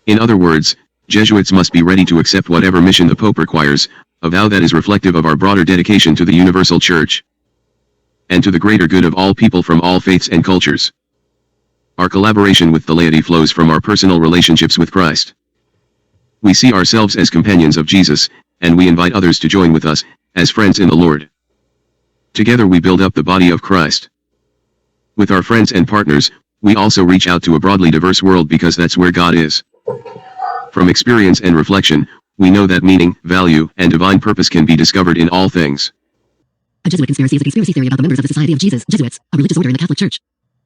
In other words, Jesuits must be ready to accept whatever mission the Pope requires, a vow that is reflective of our broader dedication to the universal Church and to the greater good of all people from all faiths and cultures. Our collaboration with the laity flows from our personal relationships with Christ. We see ourselves as companions of Jesus, and we invite others to join with us, as friends in the Lord. Together we build up the body of Christ. With our friends and partners, we also reach out to a broadly diverse world because that's where God is. From experience and reflection, we know that meaning, value, and divine purpose can be discovered in all things. A Jesuit conspiracy is a conspiracy theory about the members of the Society of Jesus, Jesuits, a religious order in the Catholic Church.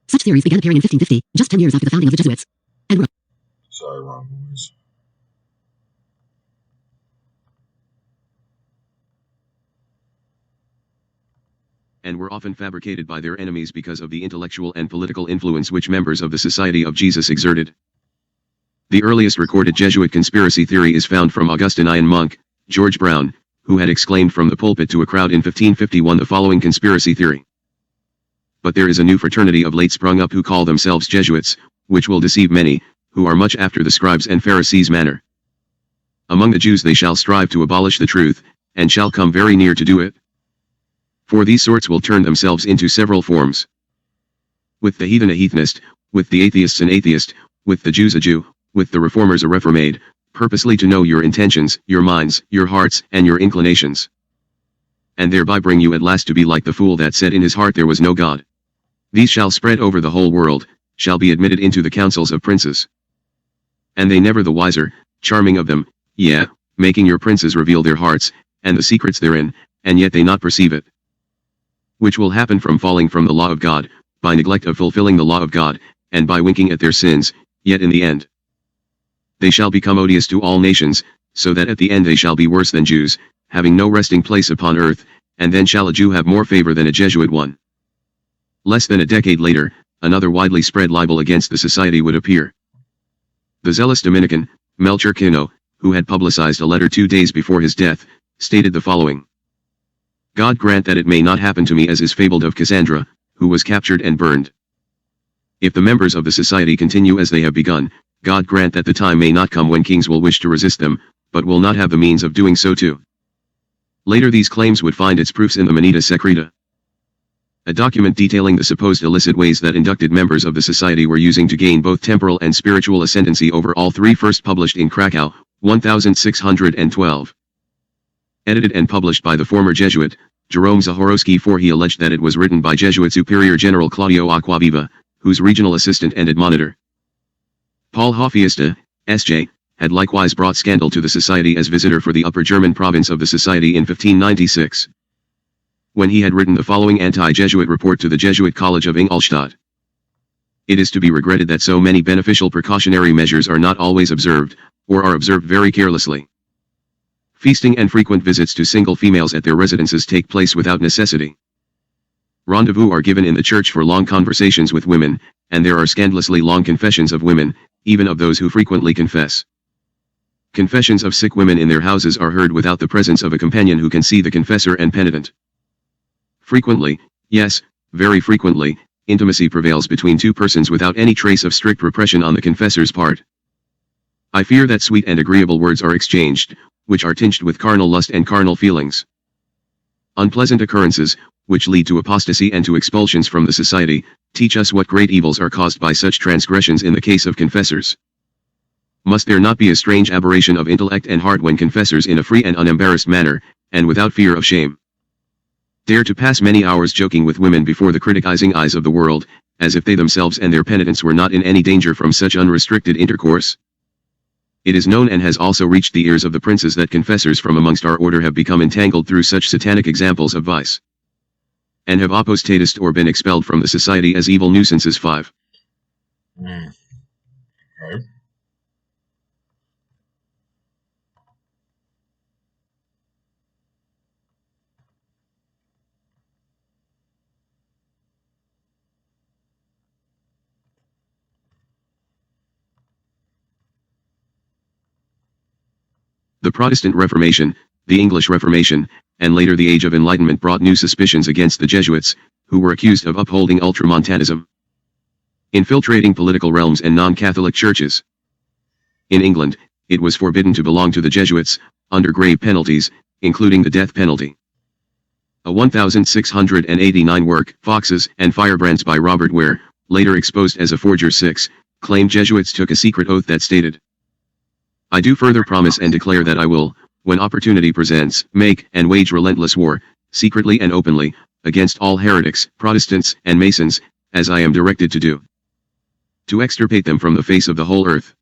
Such theories began appearing in 1550, just 10 years after the founding of the Jesuits. And Sorry, wrong boys. And were often fabricated by their enemies because of the intellectual and political influence which members of the Society of Jesus exerted. The earliest recorded Jesuit conspiracy theory is found from Augustinian monk, George Brown, who had exclaimed from the pulpit to a crowd in 1551 the following conspiracy theory. But there is a new fraternity of late sprung up who call themselves Jesuits, which will deceive many, who are much after the scribes and Pharisees' manner. Among the Jews they shall strive to abolish the truth, and shall come very near to do it. For these sorts will turn themselves into several forms. With the heathen a heathenist, with the atheists an atheist, with the Jews a Jew, with the reformers a reformade, purposely to know your intentions, your minds, your hearts, and your inclinations. And thereby bring you at last to be like the fool that said in his heart there was no God. These shall spread over the whole world, shall be admitted into the councils of princes. And they never the wiser, charming of them, yea, making your princes reveal their hearts, and the secrets therein, and yet they not perceive it. Which will happen from falling from the law of God, by neglect of fulfilling the law of God, and by winking at their sins, yet in the end they shall become odious to all nations, so that at the end they shall be worse than Jews, having no resting place upon earth, and then shall a Jew have more favor than a Jesuit one. Less than a decade later, another widely spread libel against the society would appear. The zealous Dominican, Melchior Quino, who had publicized a letter 2 days before his death, stated the following: God grant that it may not happen to me as is fabled of Cassandra, who was captured and burned. If the members of the society continue as they have begun, God grant that the time may not come when kings will wish to resist them, but will not have the means of doing so too. Later these claims would find its proofs in the Moneta Secreta, a document detailing the supposed illicit ways that inducted members of the society were using to gain both temporal and spiritual ascendancy over all three, first published in Krakow, 1612. Edited and published by the former Jesuit, Jerome Zahorowski, for he alleged that it was written by Jesuit Superior General Claudio Acquaviva, whose regional assistant and admonitor, Paul Hoffiesta, S.J., had likewise brought scandal to the society as visitor for the Upper German province of the society in 1596. When he had written the following anti-Jesuit report to the Jesuit College of Ingolstadt: It is to be regretted that so many beneficial precautionary measures are not always observed, or are observed very carelessly. Feasting and frequent visits to single females at their residences take place without necessity. Rendezvous are given in the church for long conversations with women, and there are scandalously long confessions of women, even of those who frequently confess. Confessions of sick women in their houses are heard without the presence of a companion who can see the confessor and penitent. Frequently, yes, very frequently, intimacy prevails between two persons without any trace of strict repression on the confessor's part. I fear that sweet and agreeable words are exchanged, which are tinged with carnal lust and carnal feelings. Unpleasant occurrences, which lead to apostasy and to expulsions from the society, teach us what great evils are caused by such transgressions in the case of confessors. Must there not be a strange aberration of intellect and heart when confessors in a free and unembarrassed manner, and without fear of shame, dare to pass many hours joking with women before the criticizing eyes of the world, as if they themselves and their penitents were not in any danger from such unrestricted intercourse? It is known and has also reached the ears of the princes that confessors from amongst our order have become entangled through such satanic examples of vice, and have apostatized or been expelled from the society as evil nuisances. 5. Okay. The Protestant Reformation, the English Reformation, and later the Age of Enlightenment brought new suspicions against the Jesuits, who were accused of upholding ultramontanism, infiltrating political realms and non-Catholic churches. In England, it was forbidden to belong to the Jesuits, under grave penalties, including the death penalty. A 1689 work, Foxes and Firebrands by Robert Ware, later exposed as a forger, 6, claimed Jesuits took a secret oath that stated, I do further promise and declare that I will, when opportunity presents, make and wage relentless war, secretly and openly, against all heretics, Protestants, and Masons, as I am directed to do, to extirpate them from the face of the whole earth.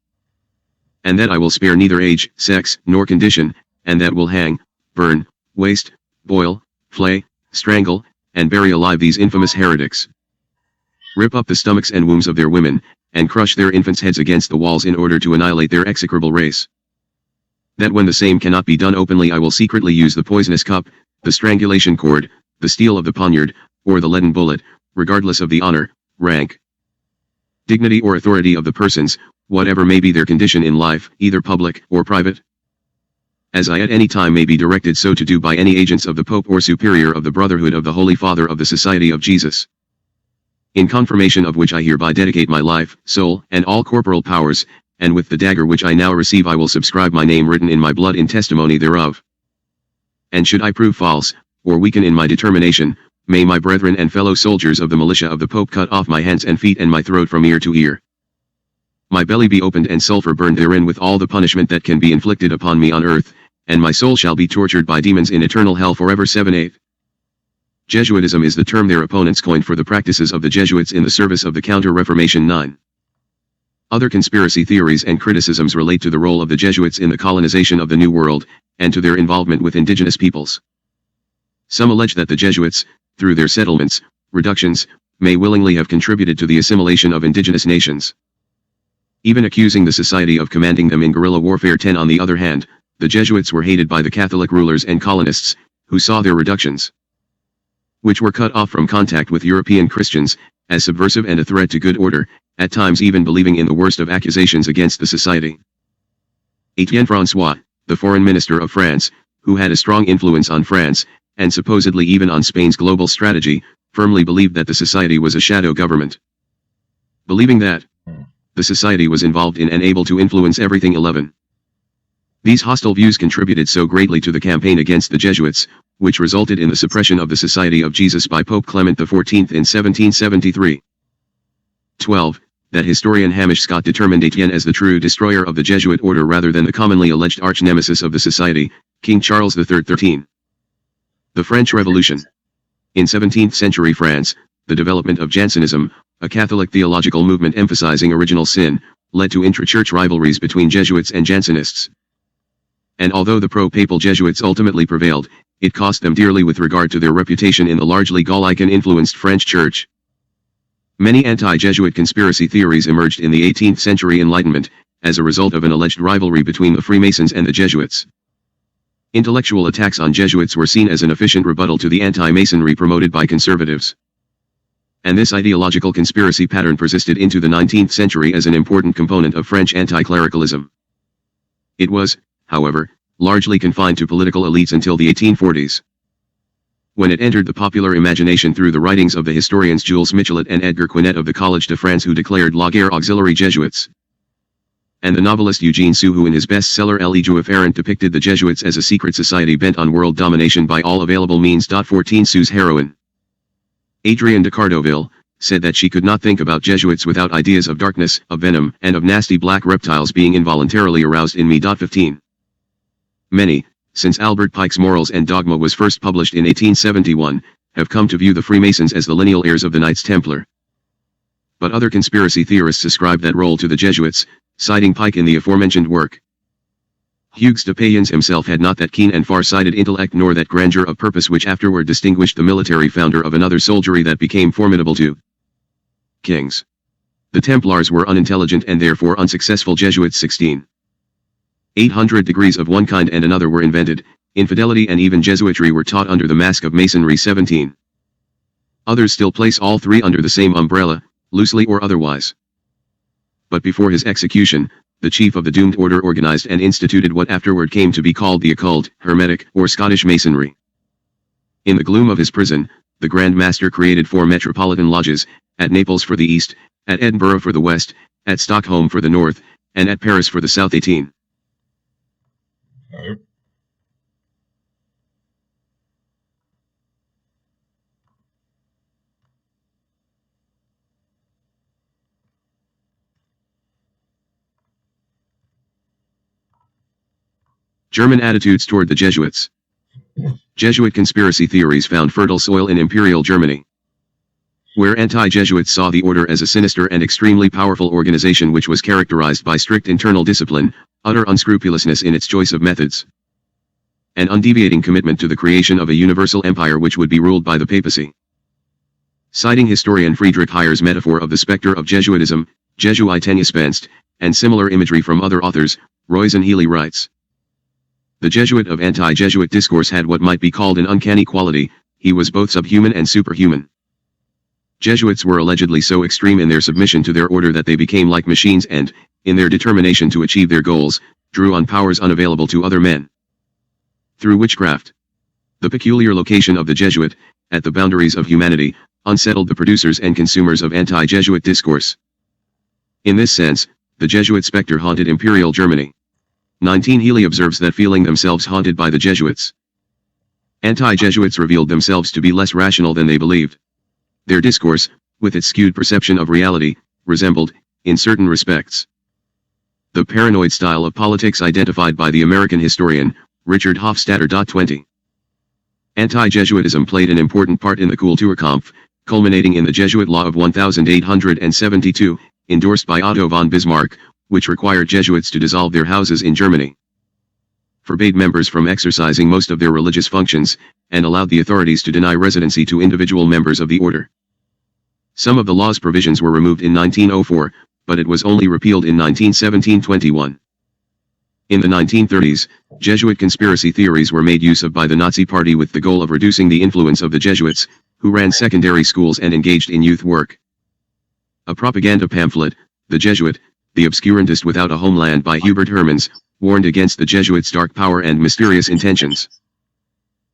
And that I will spare neither age, sex, nor condition, and that will hang, burn, waste, boil, flay, strangle, and bury alive these infamous heretics, rip up the stomachs and wombs of their women, and crush their infants' heads against the walls in order to annihilate their execrable race. That when the same cannot be done openly, I will secretly use the poisonous cup, the strangulation cord, the steel of the poniard, or the leaden bullet, regardless of the honor, rank, dignity or authority of the persons, whatever may be their condition in life, either public or private, as I at any time may be directed so to do by any agents of the Pope or Superior of the Brotherhood of the Holy Father of the Society of Jesus. In confirmation of which I hereby dedicate my life, soul, and all corporal powers, and with the dagger which I now receive I will subscribe my name written in my blood in testimony thereof. And should I prove false, or weaken in my determination, May my brethren and fellow soldiers of the militia of the Pope cut off my hands and feet and my throat from ear to ear. My belly be opened and sulfur burned therein with all the punishment that can be inflicted upon me on earth, and my soul shall be tortured by demons in eternal hell forever. 7/8. Jesuitism is the term their opponents coined for the practices of the Jesuits in the service of the Counter-Reformation. 9. Other conspiracy theories and criticisms relate to the role of the Jesuits in the colonization of the New World, and to their involvement with indigenous peoples. Some allege that the Jesuits, through their settlements, reductions, may willingly have contributed to the assimilation of indigenous nations, even accusing the society of commanding them in guerrilla warfare. 10. On the other hand, the Jesuits were hated by the Catholic rulers and colonists, who saw their reductions, which were cut off from contact with European Christians, as subversive and a threat to good order, at times even believing in the worst of accusations against the society. Etienne François, the foreign minister of France, who had a strong influence on France, and supposedly even on Spain's global strategy, firmly believed that the society was a shadow government. Believing that the society was involved in and able to influence everything. 11. These hostile views contributed so greatly to the campaign against the Jesuits, which resulted in the suppression of the Society of Jesus by Pope Clement XIV in 1773. 12. That historian Hamish Scott determined Etienne as the true destroyer of the Jesuit order rather than the commonly alleged arch-nemesis of the society, King Charles III. 13. The French Revolution. In 17th century France, the development of Jansenism, a Catholic theological movement emphasizing original sin, led to intra-church rivalries between Jesuits and Jansenists. And although the pro-papal Jesuits ultimately prevailed, it cost them dearly with regard to their reputation in the largely Gallican-influenced French Church. Many anti-Jesuit conspiracy theories emerged in the 18th century Enlightenment, as a result of an alleged rivalry between the Freemasons and the Jesuits. Intellectual attacks on Jesuits were seen as an efficient rebuttal to the anti-Masonry promoted by conservatives. And this ideological conspiracy pattern persisted into the 19th century as an important component of French anti-clericalism. It was, however, largely confined to political elites until the 1840s, when it entered the popular imagination through the writings of the historians Jules Michelet and Edgar Quinet of the Collège de France, who declared La Guerre auxiliary Jesuits, and the novelist Eugene Sue, who in his bestseller Le Juif Errant depicted the Jesuits as a secret society bent on world domination by all available means. 14. Sue's heroine, Adrienne de Cardoville, said that she could not think about Jesuits without ideas of darkness, of venom, and of nasty black reptiles being involuntarily aroused in me. 15. Many, since Albert Pike's Morals and Dogma was first published in 1871, have come to view the Freemasons as the lineal heirs of the Knights Templar. But other conspiracy theorists ascribe that role to the Jesuits, citing Pike in the aforementioned work. Hugues de Payens himself had not that keen and far-sighted intellect nor that grandeur of purpose which afterward distinguished the military founder of another soldiery that became formidable to kings. The Templars were unintelligent and therefore unsuccessful Jesuits. 16. 800 degrees of one kind and another were invented, infidelity and even Jesuitry were taught under the mask of Masonry. 17. Others still place all three under the same umbrella, loosely or otherwise. But before his execution, the chief of the doomed order organized and instituted what afterward came to be called the occult, Hermetic, or Scottish Masonry. In the gloom of his prison, the Grand Master created 4 metropolitan lodges, at Naples for the east, at Edinburgh for the west, at Stockholm for the north, and at Paris for the south. 18. German attitudes toward the Jesuits. Jesuit conspiracy theories found fertile soil in Imperial Germany, where anti-Jesuits saw the order as a sinister and extremely powerful organization which was characterized by strict internal discipline, utter unscrupulousness in its choice of methods, and undeviating commitment to the creation of a universal empire which would be ruled by the papacy. Citing historian Friedrich Hayer's metaphor of the specter of Jesuitism, Jesuitengespenst, and similar imagery from other authors, Royce and Healy writes, "The Jesuit of anti-Jesuit discourse had what might be called an uncanny quality. He was both subhuman and superhuman. Jesuits were allegedly so extreme in their submission to their order that they became like machines and, in their determination to achieve their goals, drew on powers unavailable to other men. Through witchcraft. The peculiar location of the Jesuit, at the boundaries of humanity, unsettled the producers and consumers of anti-Jesuit discourse. In this sense, the Jesuit specter haunted Imperial Germany." 19. Healy observes that feeling themselves haunted by the Jesuits, Anti-Jesuits revealed themselves to be less rational than they believed. Their discourse, with its skewed perception of reality, resembled, in certain respects, the paranoid style of politics identified by the American historian, Richard Hofstadter. 20. Anti-Jesuitism played an important part in the Kulturkampf, culminating in the Jesuit Law of 1872, endorsed by Otto von Bismarck, which required Jesuits to dissolve their houses in Germany, forbade members from exercising most of their religious functions, and allowed the authorities to deny residency to individual members of the order. Some of the law's provisions were removed in 1904, but it was only repealed in 1917-21. In the 1930s, Jesuit conspiracy theories were made use of by the Nazi Party with the goal of reducing the influence of the Jesuits, who ran secondary schools and engaged in youth work. A propaganda pamphlet, The Jesuit, The Obscurantist Without a Homeland by Hubert Hermans, warned against the Jesuits' dark power and mysterious intentions.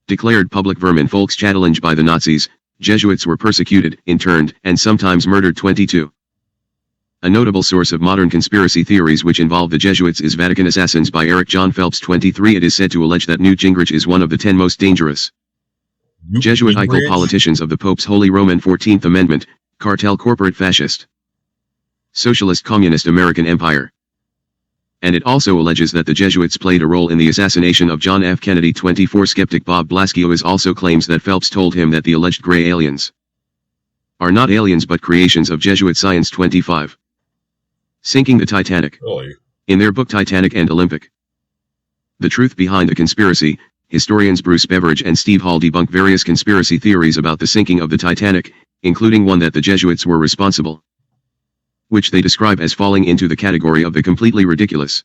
Declared public vermin Volkschallenge by the Nazis, Jesuits were persecuted, interned, and sometimes murdered. 22. A notable source of modern conspiracy theories which involve the Jesuits is Vatican Assassins by Eric John Phelps. 23. It is said to allege that Newt Gingrich is one of the 10 most dangerous Jesuitical politicians of the Pope's Holy Roman 14th Amendment, cartel corporate fascist, socialist communist American empire. And it also alleges that the Jesuits played a role in the assassination of John F. Kennedy. 24. Skeptic Bob Blaskio also claims that Phelps told him that the alleged gray aliens are not aliens but creations of Jesuit science. 25. Sinking the Titanic. Really? In their book Titanic and Olympic, The Truth Behind the Conspiracy, historians Bruce Beveridge and Steve Hall debunk various conspiracy theories about the sinking of the Titanic, including one that the Jesuits were responsible, which they describe as falling into the category of the completely ridiculous.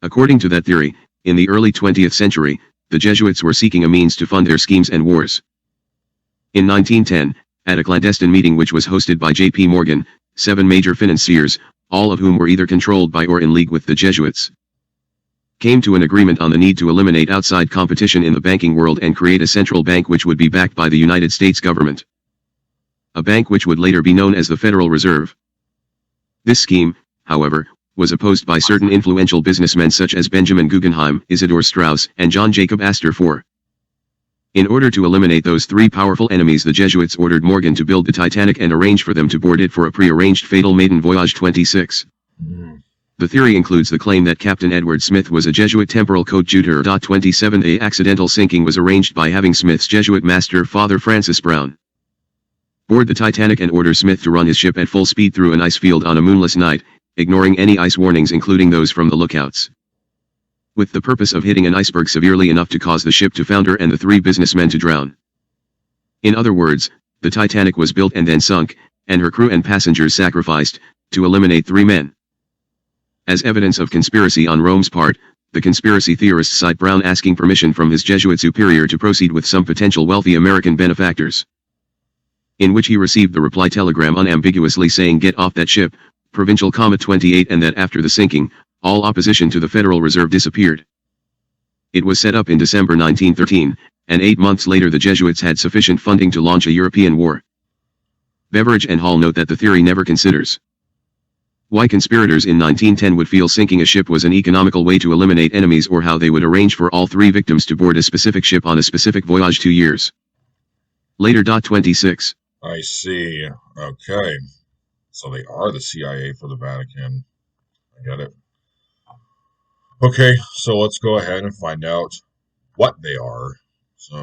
According to that theory, in the early 20th century, the Jesuits were seeking a means to fund their schemes and wars. In 1910, at a clandestine meeting which was hosted by J.P. Morgan, 7 major financiers, all of whom were either controlled by or in league with the Jesuits, came to an agreement on the need to eliminate outside competition in the banking world and create a central bank which would be backed by the United States government. A bank which would later be known as the Federal Reserve. This scheme, however, was opposed by certain influential businessmen such as Benjamin Guggenheim, Isidor Straus, and John Jacob Astor IV. In order to eliminate those 3 powerful enemies, the Jesuits ordered Morgan to build the Titanic and arrange for them to board it for a pre-arranged fatal maiden voyage. 26. The theory includes the claim that Captain Edward Smith was a Jesuit temporal coadjutor. 27. The accidental sinking was arranged by having Smith's Jesuit master Father Francis Brown board the Titanic and order Smith to run his ship at full speed through an ice field on a moonless night, ignoring any ice warnings including those from the lookouts, with the purpose of hitting an iceberg severely enough to cause the ship to founder and the 3 businessmen to drown. In other words, the Titanic was built and then sunk, and her crew and passengers sacrificed, to eliminate 3 men. As evidence of conspiracy on Rome's part, the conspiracy theorists cite Brown asking permission from his Jesuit superior to proceed with some potential wealthy American benefactors, in which he received the reply telegram unambiguously saying "Get off that ship, Provincial, 28," and that after the sinking, all opposition to the Federal Reserve disappeared. It was set up in December 1913, and 8 months later the Jesuits had sufficient funding to launch a European war. Beveridge and Hall note that the theory never considers why conspirators in 1910 would feel sinking a ship was an economical way to eliminate enemies, or how they would arrange for all 3 victims to board a specific ship on a specific voyage 2 years later. 26. I see. Okay. So they are the CIA for the Vatican. I get it. Okay, so let's go ahead and find out what they are. So,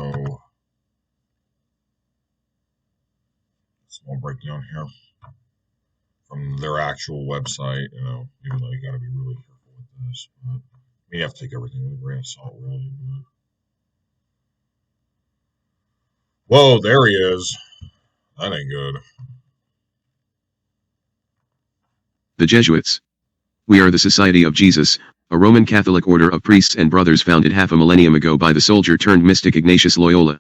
small breakdown here from their actual website. Even though you got to be really careful with this, but you have to take everything with a grain of salt, really. Whoa, there he is. That ain't good. The Jesuits. We are the Society of Jesus, a Roman Catholic order of priests and brothers founded half a millennium ago by the soldier-turned-mystic Ignatius Loyola.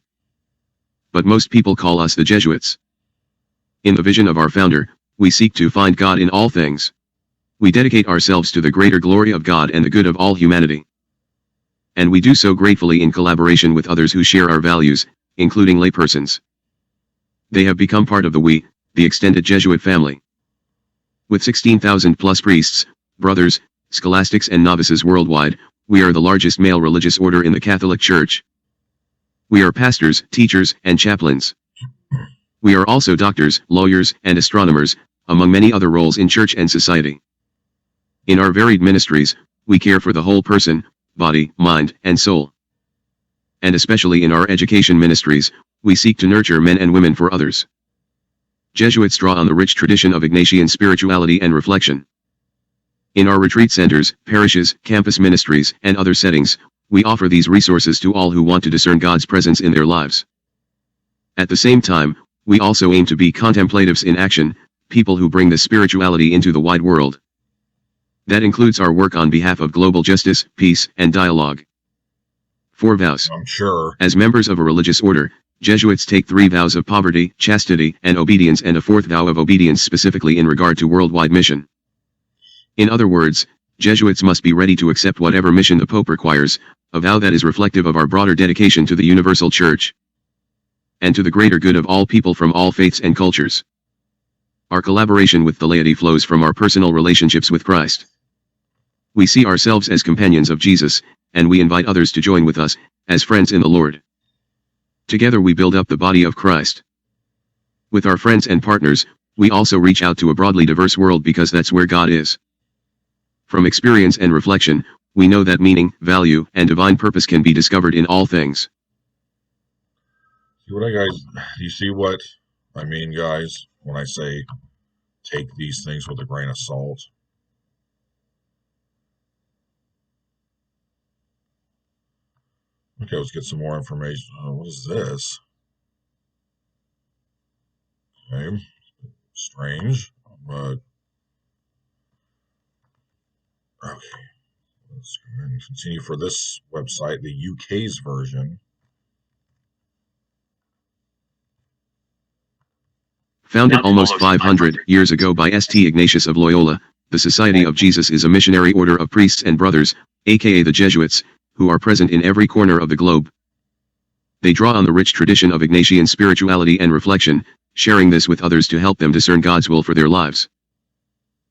But most people call us the Jesuits. In the vision of our founder, we seek to find God in all things. We dedicate ourselves to the greater glory of God and the good of all humanity. And we do so gratefully in collaboration with others who share our values, including laypersons. They have become part of the extended Jesuit family. With 16,000 plus priests, brothers, scholastics and novices worldwide, we are the largest male religious order in the Catholic Church. We are pastors, teachers, and chaplains. We are also doctors, lawyers, and astronomers, among many other roles in church and society. In our varied ministries, we care for the whole person, body, mind, and soul. And especially in our education ministries, we seek to nurture men and women for others. Jesuits draw on the rich tradition of Ignatian spirituality and reflection. In our retreat centers, parishes, campus ministries, and other settings, we offer these resources to all who want to discern God's presence in their lives. At the same time, we also aim to be contemplatives in action, people who bring this spirituality into the wide world. That includes our work on behalf of global justice, peace, and dialogue. 4 vows. I'm sure. As members of a religious order, Jesuits take 3 vows of poverty, chastity, and obedience, and a 4th vow of obedience specifically in regard to worldwide mission. In other words, Jesuits must be ready to accept whatever mission the Pope requires, a vow that is reflective of our broader dedication to the universal Church and to the greater good of all people from all faiths and cultures. Our collaboration with the laity flows from our personal relationships with Christ. We see ourselves as companions of Jesus, and we invite others to join with us, as friends in the Lord. Together we build up the body of Christ. With our friends and partners, we also reach out to a broadly diverse world because that's where God is. From experience and reflection, we know that meaning, value, and divine purpose can be discovered in all things. Do you see what I mean, guys, when I say take these things with a grain of salt? Okay, let's get some more information. What is this? Okay, strange. Okay, let's go ahead and continue for this website, the UK's version. Founded almost 500 years ago by St. Ignatius of Loyola, the Society of Jesus is a missionary order of priests and brothers, aka the Jesuits, who are present in every corner of the globe. They draw on the rich tradition of Ignatian spirituality and reflection, sharing this with others to help them discern God's will for their lives.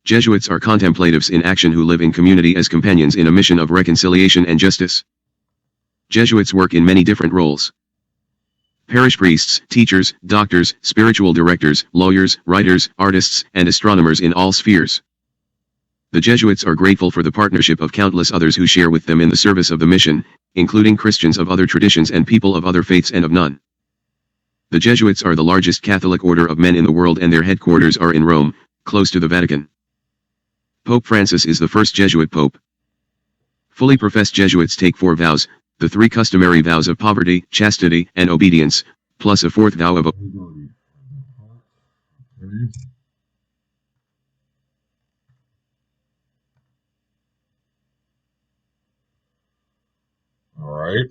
Jesuits are contemplatives in action who live in community as companions in a mission of reconciliation and justice. Jesuits work in many different roles. Parish priests, teachers, doctors, spiritual directors, lawyers, writers, artists, and astronomers in all spheres. The Jesuits are grateful for the partnership of countless others who share with them in the service of the mission, including Christians of other traditions and people of other faiths and of none. The Jesuits are the largest Catholic order of men in the world, and their headquarters are in Rome, close to the Vatican. Pope Francis is the first Jesuit pope. Fully professed Jesuits take 4 vows, the 3 customary vows of poverty, chastity, and obedience, plus a 4th vow of All right.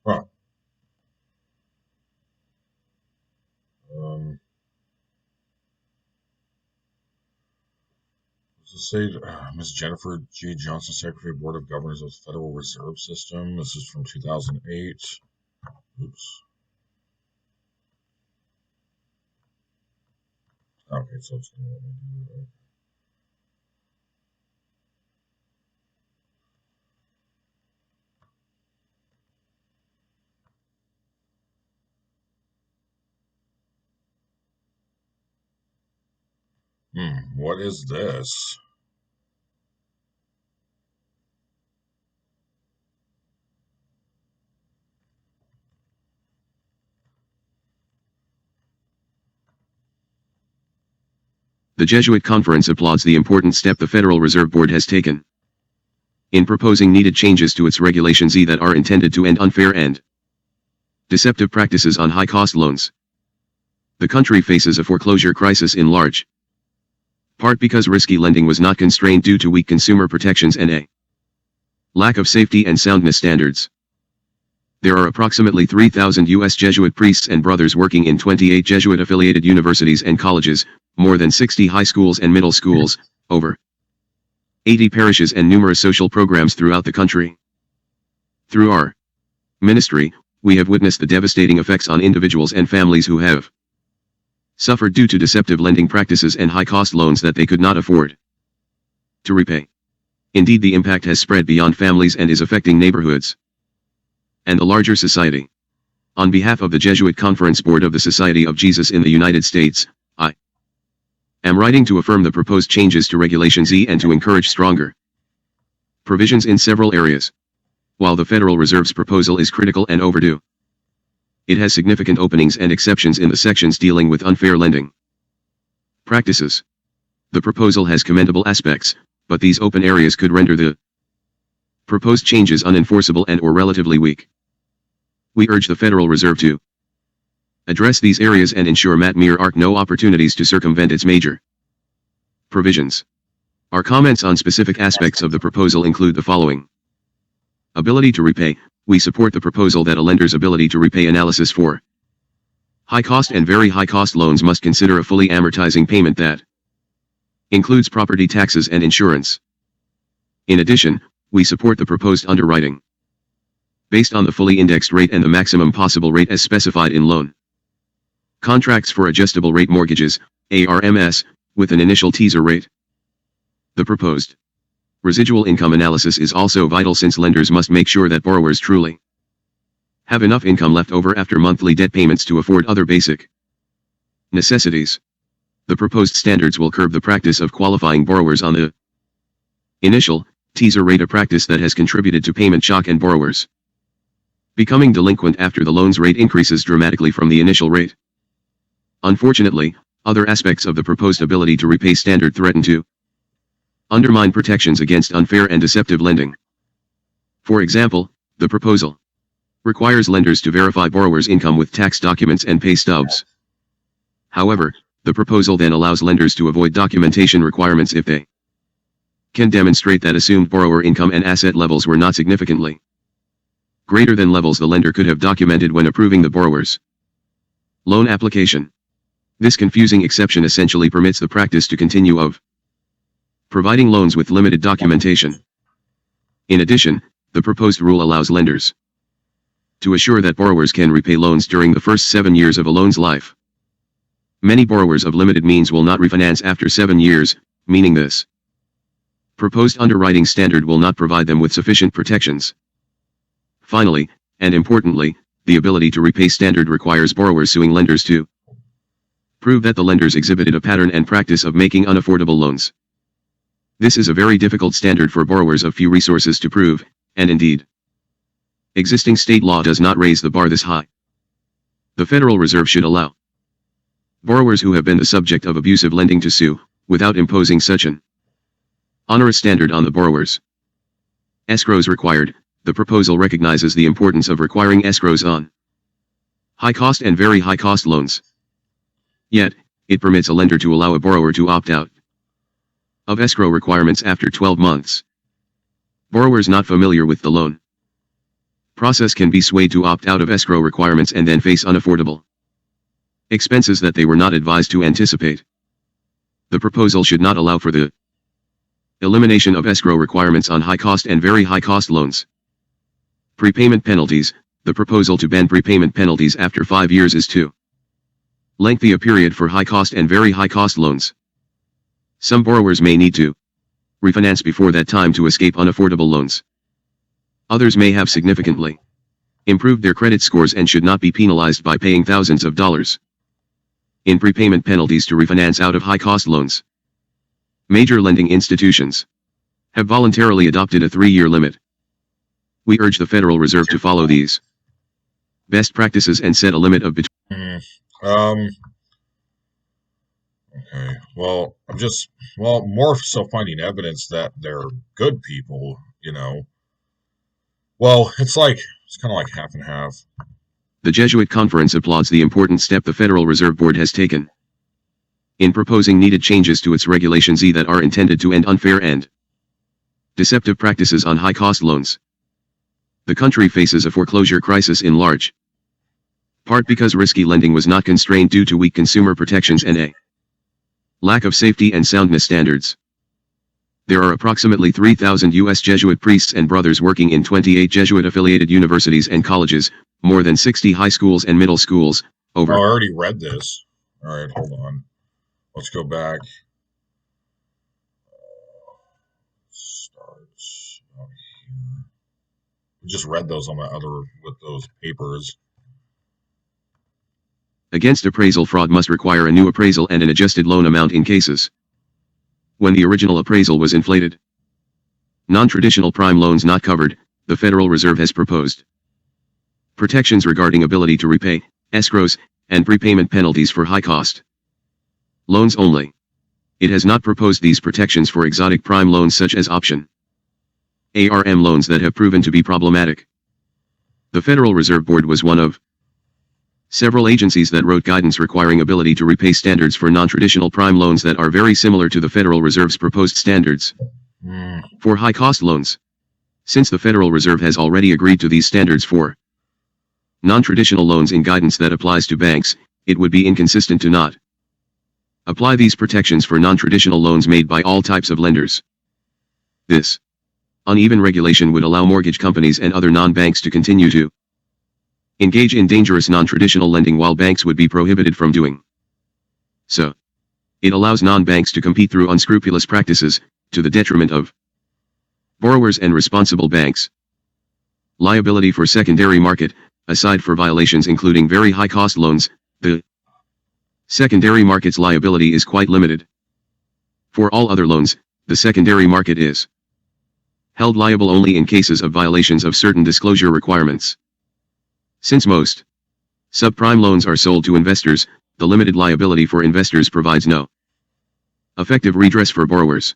Huh. Does it say Ms. Jennifer G. Johnson, Secretary, Board of Governors of the Federal Reserve System? This is from 2008. Oops. Okay, so it's going to let me do that. What is this? The Jesuit Conference applauds the important step the Federal Reserve Board has taken in proposing needed changes to its regulations that are intended to end unfair and deceptive practices on high-cost loans. The country faces a foreclosure crisis in large Part because risky lending was not constrained due to weak consumer protections and a lack of safety and soundness standards. There are approximately 3,000 U.S. Jesuit priests and brothers working in 28 Jesuit-affiliated universities and colleges, more than 60 high schools and middle schools, over 80 parishes and numerous social programs throughout the country. Through our ministry, we have witnessed the devastating effects on individuals and families who have suffered due to deceptive lending practices and high-cost loans that they could not afford to repay. Indeed, the impact has spread beyond families and is affecting neighborhoods and the larger society. On behalf of the Jesuit Conference Board of the Society of Jesus in the United States, I am writing to affirm the proposed changes to Regulation Z and to encourage stronger provisions in several areas. While the Federal Reserve's proposal is critical and overdue, it has significant openings and exceptions in the sections dealing with unfair lending practices. The proposal has commendable aspects, but these open areas could render the proposed changes unenforceable and or relatively weak. We urge the Federal Reserve to address these areas and ensure there are no opportunities to circumvent its major provisions. Our comments on specific aspects of the proposal include the following. Ability to repay. We support the proposal that a lender's ability to repay analysis for high-cost and very high-cost loans must consider a fully amortizing payment that includes property taxes and insurance. In addition, we support the proposed underwriting based on the fully indexed rate and the maximum possible rate as specified in loan contracts for adjustable rate mortgages, ARMS, with an initial teaser rate. The proposed residual income analysis is also vital since lenders must make sure that borrowers truly have enough income left over after monthly debt payments to afford other basic necessities. The proposed standards will curb the practice of qualifying borrowers on the initial teaser rate, a practice that has contributed to payment shock and borrowers becoming delinquent after the loan's rate increases dramatically from the initial rate. Unfortunately, other aspects of the proposed ability to repay standard threaten to undermine protections against unfair and deceptive lending. For example, the proposal requires lenders to verify borrowers' income with tax documents and pay stubs. However, the proposal then allows lenders to avoid documentation requirements if they can demonstrate that assumed borrower income and asset levels were not significantly greater than levels the lender could have documented when approving the borrower's loan application. This confusing exception essentially permits the practice to continue of providing loans with limited documentation. In addition, the proposed rule allows lenders to assure that borrowers can repay loans during the first 7 years of a loan's life. Many borrowers of limited means will not refinance after 7 years, meaning this proposed underwriting standard will not provide them with sufficient protections. Finally, and importantly, the ability to repay standard requires borrowers suing lenders to prove that the lenders exhibited a pattern and practice of making unaffordable loans. This is a very difficult standard for borrowers of few resources to prove, and indeed, existing state law does not raise the bar this high. The Federal Reserve should allow borrowers who have been the subject of abusive lending to sue, without imposing such an onerous standard on the borrowers. Escrows required. The proposal recognizes the importance of requiring escrows on high-cost and very high-cost loans. Yet, it permits a lender to allow a borrower to opt out of escrow requirements after 12 months. Borrowers not familiar with the loan process can be swayed to opt out of escrow requirements and then face unaffordable expenses that they were not advised to anticipate. The proposal should not allow for the elimination of escrow requirements on high-cost and very high-cost loans. Prepayment penalties. The proposal to ban prepayment penalties after 5 years is too lengthy a period for high-cost and very high-cost loans. Some borrowers may need to refinance before that time to escape unaffordable loans. Others may have significantly improved their credit scores and should not be penalized by paying thousands of dollars in prepayment penalties to refinance out of high-cost loans. Major lending institutions have voluntarily adopted a 3-year limit. We urge the Federal Reserve to follow these best practices and set a limit of between. Okay. Well, more so finding evidence that they're good people, Well, it's kind of like half and half. The Jesuit Conference applauds the important step the Federal Reserve Board has taken in proposing needed changes to its regulations that are intended to end unfair and deceptive practices on high-cost loans. The country faces a foreclosure crisis in large part because risky lending was not constrained due to weak consumer protections and a lack of safety and soundness standards. There are approximately 3,000 U.S. Jesuit priests and brothers working in 28 Jesuit-affiliated universities and colleges, more than 60 high schools and middle schools, over. Oh, I already read this. All right, hold on. Let's go back. Starts out here. I just read those on my with those papers. Against appraisal fraud must require a new appraisal and an adjusted loan amount in cases when the original appraisal was inflated. Non-traditional prime loans not covered, the Federal Reserve has proposed protections regarding ability to repay, escrows, and prepayment penalties for high-cost loans only. It has not proposed these protections for exotic prime loans such as option ARM loans that have proven to be problematic. The Federal Reserve Board was one of several agencies that wrote guidance requiring ability to repay standards for non-traditional prime loans that are very similar to the Federal Reserve's proposed standards for high-cost loans. Since the Federal Reserve has already agreed to these standards for non-traditional loans in guidance that applies to banks, it would be inconsistent to not apply these protections for non-traditional loans made by all types of lenders. This uneven regulation would allow mortgage companies and other non-banks to continue to engage in dangerous non-traditional lending while banks would be prohibited from doing so. It allows non-banks to compete through unscrupulous practices, to the detriment of borrowers and responsible banks. Liability for secondary market, aside for violations including very high-cost loans, the secondary market's liability is quite limited. For all other loans, the secondary market is held liable only in cases of violations of certain disclosure requirements. Since most subprime loans are sold to investors, the limited liability for investors provides no effective redress for borrowers.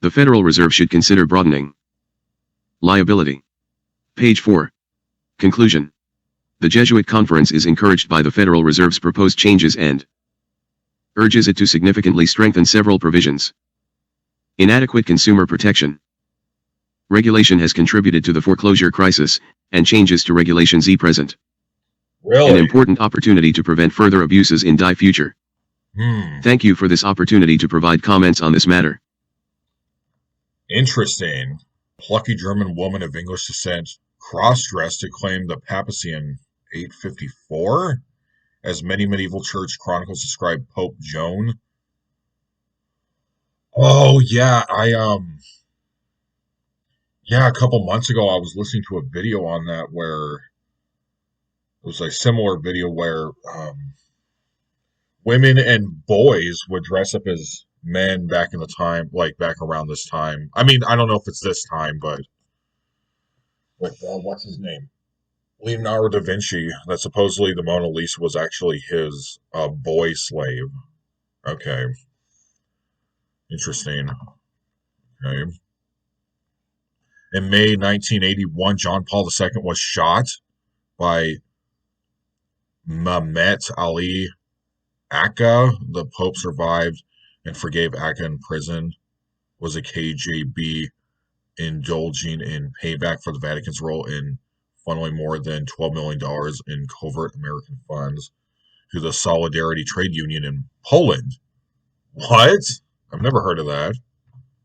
The Federal Reserve should consider broadening liability. Page 4. Conclusion. The Jesuit Conference is encouraged by the Federal Reserve's proposed changes and urges it to significantly strengthen several provisions. Inadequate consumer protection regulation has contributed to the foreclosure crisis, and changes to regulations present an important opportunity to prevent further abuses in the future. Thank you for this opportunity to provide comments on this matter. Interesting. Plucky German woman of English descent cross-dressed to claim the papacy in 854, as many medieval church chronicles describe Pope Joan. Oh yeah, a couple months ago I was listening to a video on that where it was a similar video where women and boys would dress up as men back in the time, like back around this time. I mean, I don't know if it's this time, but with what's his name? Leonardo da Vinci, that supposedly the Mona Lisa was actually his boy slave. Okay. Interesting. Okay. In May 1981, John Paul II was shot by Mehmet Ali Akka. The Pope survived and forgave Akka in prison. Was a KGB indulging in payback for the Vatican's role in funneling more than $12 million in covert American funds to the Solidarity Trade Union in Poland? What? I've never heard of that.